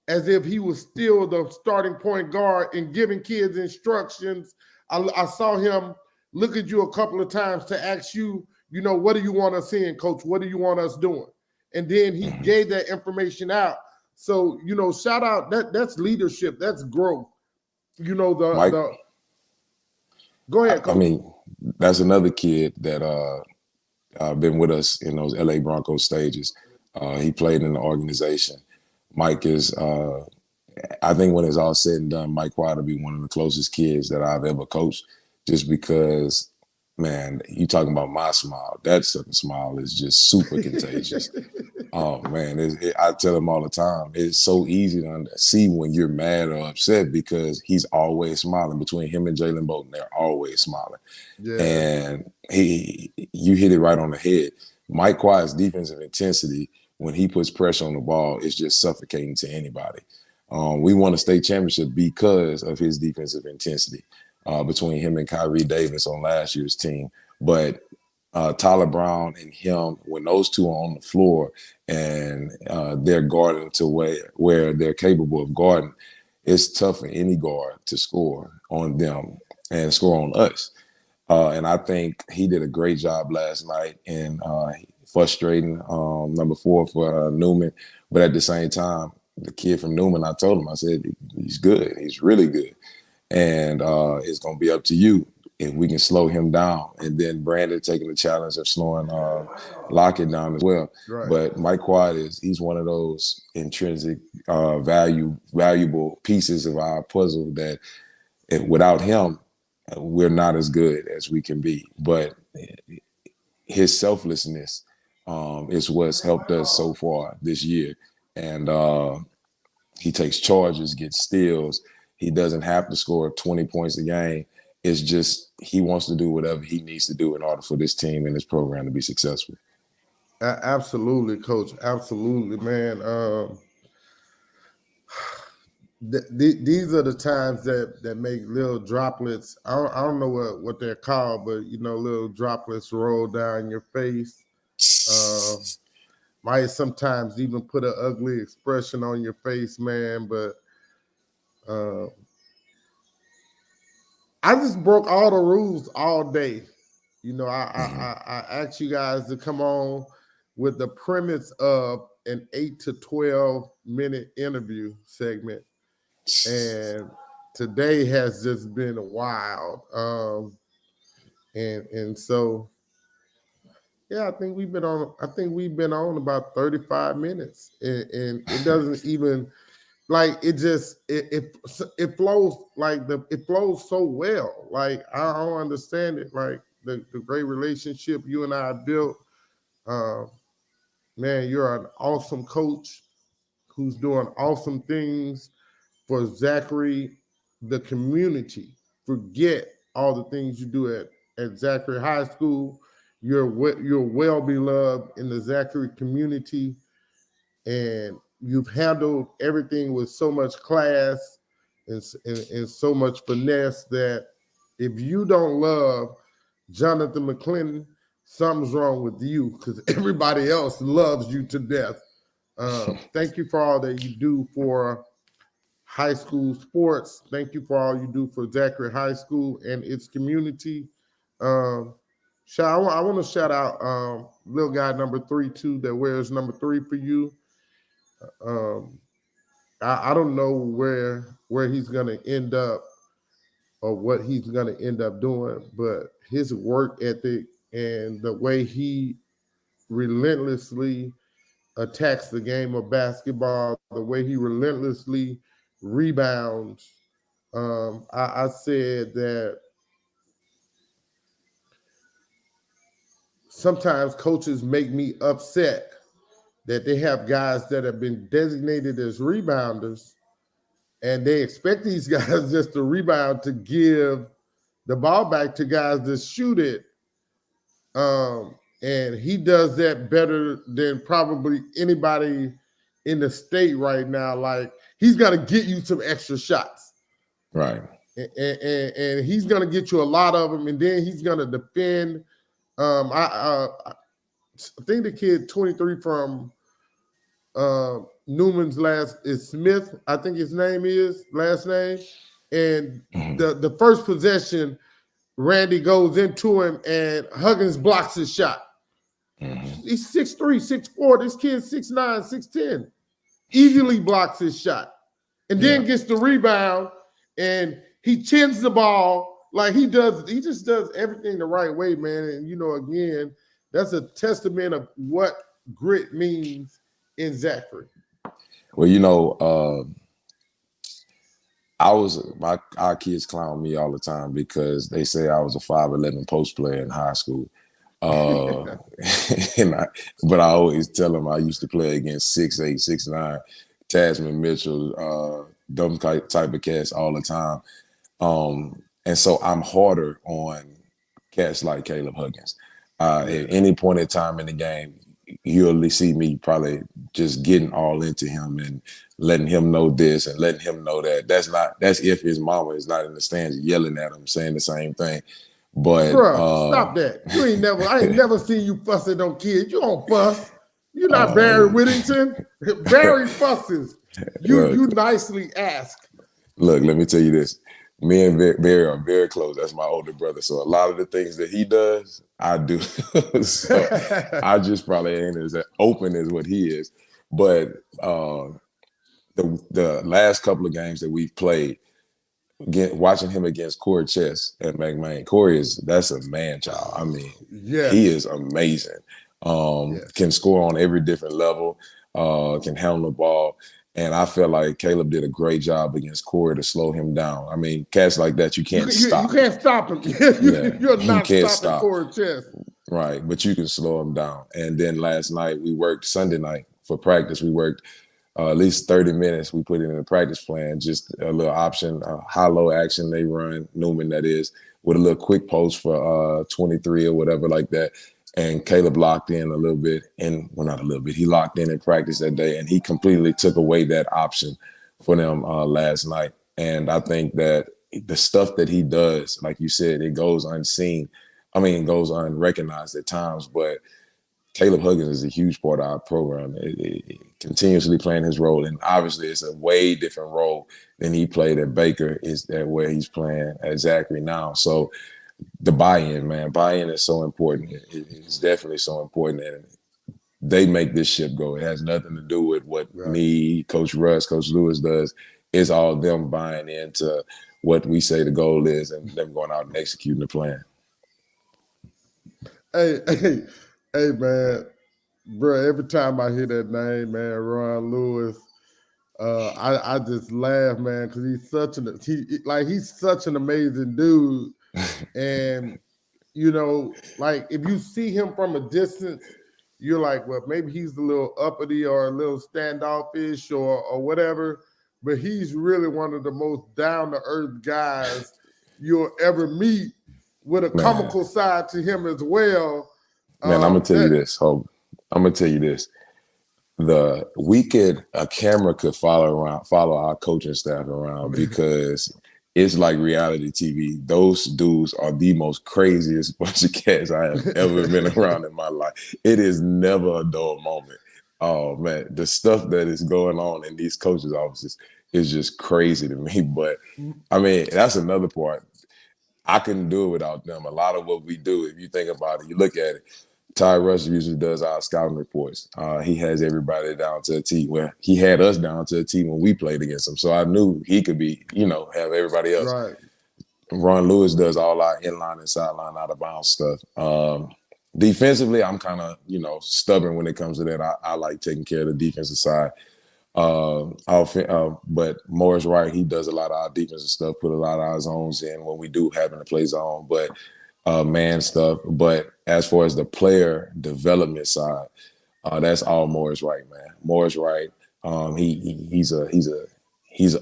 as if he was still the starting point guard and giving kids instructions. I saw him look at you a couple of times to ask you, you know, what do you want us seeing, coach? What do you want us doing? And then he gave that information out. So, you know, shout out, that's leadership, that's growth. You know, Mike, go ahead, Coach. I mean, that's another kid that been with us in those LA Broncos stages. He played in the organization. Mike is, I think when it's all said and done, Mike White will be one of the closest kids that I've ever coached, just because, man, you talking about my smile. That smile is just super contagious. Oh, man, I tell him all the time, it's so easy to see when you're mad or upset because he's always smiling. Between him and Jalen Bolden, they're always smiling. Yeah. And you hit it right on the head. Mike White's defensive intensity, when he puts pressure on the ball, is just suffocating to anybody. We won a state championship because of his defensive intensity between him and Kyrie Davis on last year's team. But Tyler Brown and him, when those two are on the floor and they're guarding to where they're capable of guarding, it's tough for any guard to score on them and score on us. And I think he did a great job last night in frustrating number 4 for Newman. But at the same time, the kid from Newman, I told him, I said, he's good. He's really good. And it's going to be up to you if we can slow him down. And then Brandon taking the challenge of slowing Lockett down as well. Right. But Mike White he's one of those intrinsic valuable pieces of our puzzle that without him, we're not as good as we can be. But his selflessness is what's helped us so far this year. And he takes charges, gets steals. He doesn't have to score 20 points a game. It's just he wants to do whatever he needs to do in order for this team and this program to be successful. Absolutely, Coach. Absolutely, man. These are the times that make little droplets. I don't know what they're called, but, you know, little droplets roll down your face. Might sometimes even put an ugly expression on your face, man. But I just broke all the rules all day. You know, I asked you guys to come on with the premise of an 8 to 12 minute interview segment. And today has just been wild. And so, yeah, I think we've been on about 35 minutes, and it doesn't even like it flows it flows so well. Like, I don't understand it. Like the great relationship you and I built. Man, you're an awesome coach who's doing awesome things for Zachary, the community. Forget all the things you do at Zachary High School. You're well beloved in the Zachary community, and you've handled everything with so much class and so much finesse that if you don't love Jonathan McClendon, something's wrong with you, because everybody else loves you to death. Thank you for all that you do for high school sports. Thank you for all you do for Zachary High School and its community. I want to shout out little guy number 3 too, that wears number 3 for you. I don't know where he's going to end up or what he's going to end up doing, but his work ethic and the way he relentlessly attacks the game of basketball, the way he relentlessly rebounds. I said that sometimes coaches make me upset that they have guys that have been designated as rebounders, and they expect these guys just to rebound to give the ball back to guys that shoot it. And he does that better than probably anybody in the state right now. Like, he's going to get you some extra shots. Right. And he's going to get you a lot of them, and then he's going to defend. I think the kid 23 from Newman's is Smith, I think his name is, last name. And the first possession, Randy goes into him and Huggins blocks his shot. He's 6'3", 6'4". This kid's 6'9", 6'10". easily blocks his shot, and then gets the rebound, and he chins the ball like he does. He just does everything the right way, man. And again, that's a testament of what grit means in Zachary. Well, our kids clown me all the time because they say I was a 5'11" post player in high school. But I always tell them I used to play against 6'8", 6'9", Tasman Mitchell, them type of cats all the time. And so I'm harder on cats like Caleb Huggins. At any point in time in the game, you'll see me probably just getting all into him and letting him know this and letting him know that. That's if his mama is not in the stands yelling at him, saying the same thing. But stop that. I ain't never seen you fussing on kids. You don't fuss. You're not Barry Whittington. Barry fusses. You nicely ask. Look, let me tell you this. Me and Barry are very close. That's my older brother. So a lot of the things that he does, I do. So I just probably ain't as open as what he is. But the last couple of games that we've played, watching him against Corey Chess at McMain, that's a man child. I mean, he is amazing. Can score on every different level, can handle the ball. And I feel like Caleb did a great job against Corey to slow him down. I mean, cats like that, you can't stop. You can't stop him. You're not stopping Corey Chess. Right, but you can slow him down. And then last night, Sunday night for practice, we worked at least 30 minutes. We put it in the practice plan, just a little option, high-low action they run, Newman that is, with a little quick post for 23 or whatever like that. And Caleb locked in a little bit, not a little bit. He locked in practice that day, and he completely took away that option for them last night. And I think that the stuff that he does, like you said, it goes unseen. I mean, it goes unrecognized at times, but Caleb Huggins is a huge part of our program. It continuously playing his role, and obviously it's a way different role than he played at Baker, is that where he's playing at Zachary now. So the buy-in, man. Buy-in is so important. It's definitely so important. And they make this ship go. It has nothing to do with what me, Coach Russ, Coach Lewis does. It's all them buying into what we say the goal is and them going out and executing the plan. Hey, man. Bro, every time I hear that name, man, Ron Lewis, I just laugh, man, because he's such an amazing dude. And like if you see him from a distance, you're like, well, maybe he's a little uppity or a little standoffish or whatever, but he's really one of the most down-to-earth guys you'll ever meet, with a comical side to him as well. Man, I'm gonna tell you this, Hope. I'm gonna tell you this. A camera could follow our coaching staff around because it's like reality TV. Those dudes are the most craziest bunch of cats I have ever been around in my life. It is never a dull moment. Oh, man, the stuff that is going on in these coaches' offices is just crazy to me. But, I mean, that's another part. I couldn't do it without them. A lot of what we do, if you think about it, you look at it, Ty Rush usually does our scouting reports. He has everybody down to a T. Well, he had us down to a T when we played against him. So I knew he could be, have everybody else. Right. Ron Lewis does all our inline and sideline out of bounds stuff. Defensively, I'm kind of, stubborn when it comes to that. I like taking care of the defensive side. But Morris Wright, he does a lot of our defensive stuff, put a lot of our zones in when we do happen to play zone. But man stuff. But as far as the player development side, that's all Morris Wright, man. Morris Wright, he's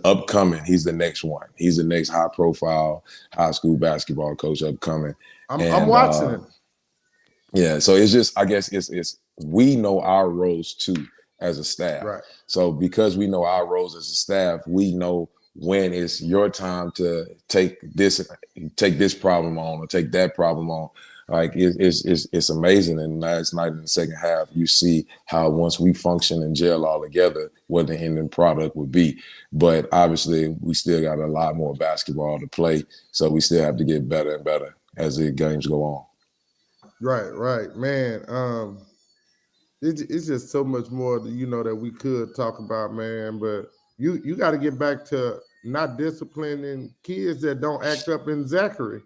upcoming. He's the next one. He's the next high profile high school basketball coach upcoming. I'm watching it. Yeah, so it's just, I guess it's we know our roles too as a staff. Right. So because we know our roles as a staff, we know when it's your time to take this problem on or take that problem on. Like it's amazing. And last night in the second half, you see how once we function and gel all together, what the ending product would be. But obviously, we still got a lot more basketball to play, so we still have to get better and better as the games go on. Right, man. it's just so much more that, you know, that we could talk about, man. But you got to get back to not disciplining kids that don't act up in Zachary.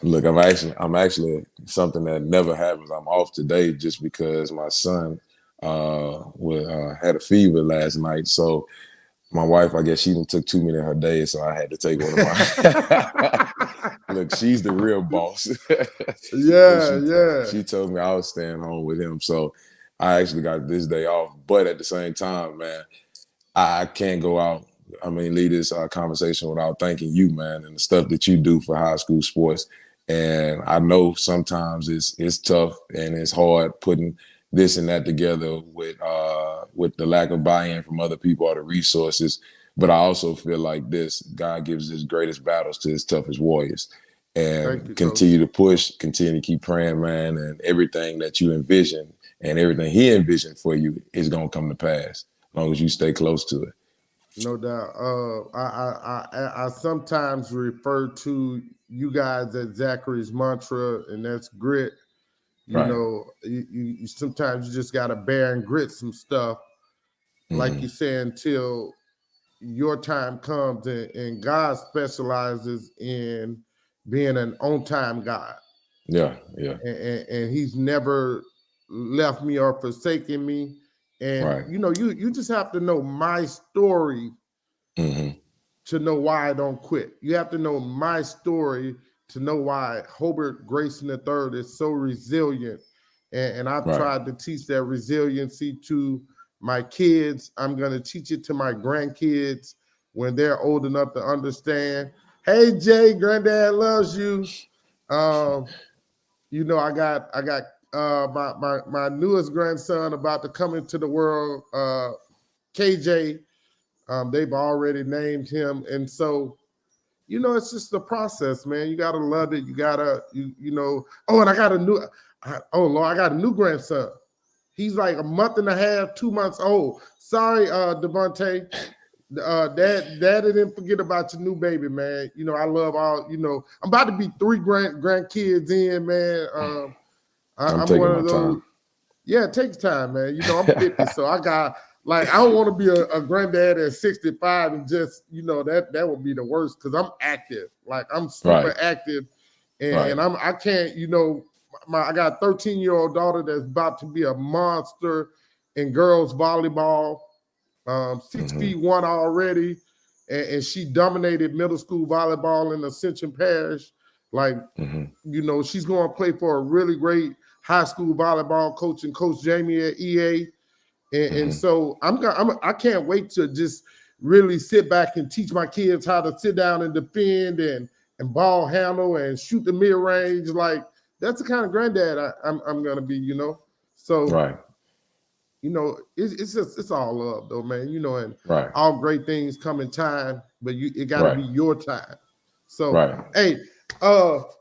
Look, I'm actually something that never happens. I'm off today just because my son had a fever last night. So my wife, I guess she done took too many of her days, so I had to take one of mine. Look, she's the real boss. She told me I was staying home with him. So I actually got this day off. But at the same time, man, I can't go out. I mean, lead this conversation without thanking you, man, and the stuff that you do for high school sports. And I know sometimes it's tough and it's hard putting this and that together with the lack of buy-in from other people or the resources. But I also feel like God gives his greatest battles to his toughest warriors. And continue to push, continue to keep praying, man, and everything that you envision and everything he envisioned for you is going to come to pass as long as you stay close to it. No doubt. I sometimes refer to you guys as Zachary's mantra, and that's grit. You know, you sometimes you just got to bear and grit some stuff, like you say, until your time comes. And God specializes in being an on-time God. Yeah. And he's never left me or forsaken me. And, you know, you just have to know my story to know why I don't quit. You have to know my story to know why Hobart Grayson III is so resilient. And I've tried to teach that resiliency to my kids. I'm going to teach it to my grandkids when they're old enough to understand. Hey, Jay, Granddad loves you. You know, I got my newest grandson about to come into the world, KJ. They've already named him. And so, you know, it's just the process, man. You got to love it. You got to, you know. Oh, and I got a new grandson. He's like a month and a half, 2 months old. Sorry, Devontae. Dad didn't forget about your new baby, man. You know, I love all, you know, I'm about to be 3 grandkids in, man. I'm one of those. Time. Yeah, it takes time, man. You know, I'm 50, so I got, like, I don't want to be a granddad at 65 and just, you know, that would be the worst because I'm active. Like, I'm super active. And I can't, you know, I got a 13-year-old daughter that's about to be a monster in girls volleyball. 6 feet 1 already, and she dominated middle school volleyball in Ascension Parish. Like, you know, she's going to play for a really great high school volleyball coach and Coach Jamie at EA. And so I can't wait to just really sit back and teach my kids how to sit down and defend and ball handle and shoot the mid range. Like, that's the kind of granddad I'm going to be, you know. So you know, it's all love though, man. You know, and all great things come in time, but it got to be your time. So, hey,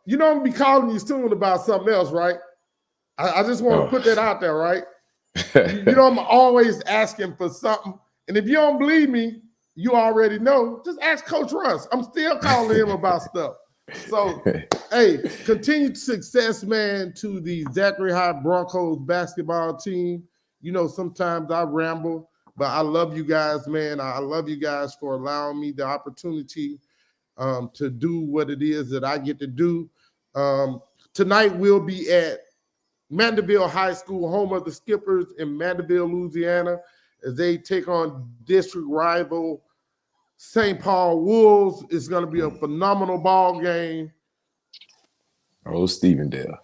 you know, I'm gonna be calling you soon about something else, right? I just want to put that out there, right? you know, I'm always asking for something, and if you don't believe me, you already know. Just ask Coach Russ. I'm still calling him about stuff. So, hey, continued success, man, to the Zachary High Broncos basketball team. You know, sometimes I ramble, but I love you guys, man. I love you guys for allowing me the opportunity to do what it is that I get to do. Tonight we'll be at Mandeville High School, home of the Skippers in Mandeville, Louisiana, as they take on district rival St. Paul Wolves. It's going to be a phenomenal ball game. Oh, Stevendale.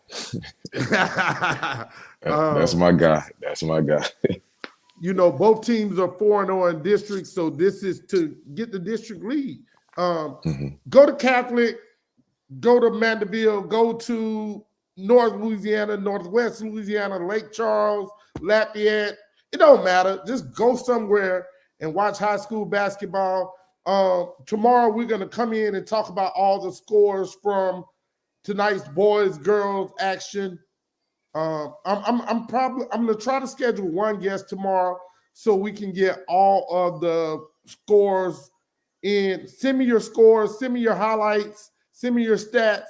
That's my guy. That's my guy. You know, both teams are 4-0 in district, so this is to get the district lead. Go to Catholic, go to Mandeville, go to North Louisiana, Northwest Louisiana, Lake Charles, Lafayette. It don't matter. Just go somewhere and watch high school basketball. Tomorrow we're going to come in and talk about all the scores from tonight's boys, girls action. I'm going to try to schedule one guest tomorrow so we can get all of the scores in. Send me your scores, send me your highlights, send me your stats.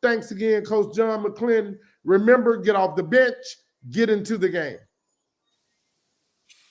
Thanks again, Coach John McClendon. Remember, get off the bench, get into the game.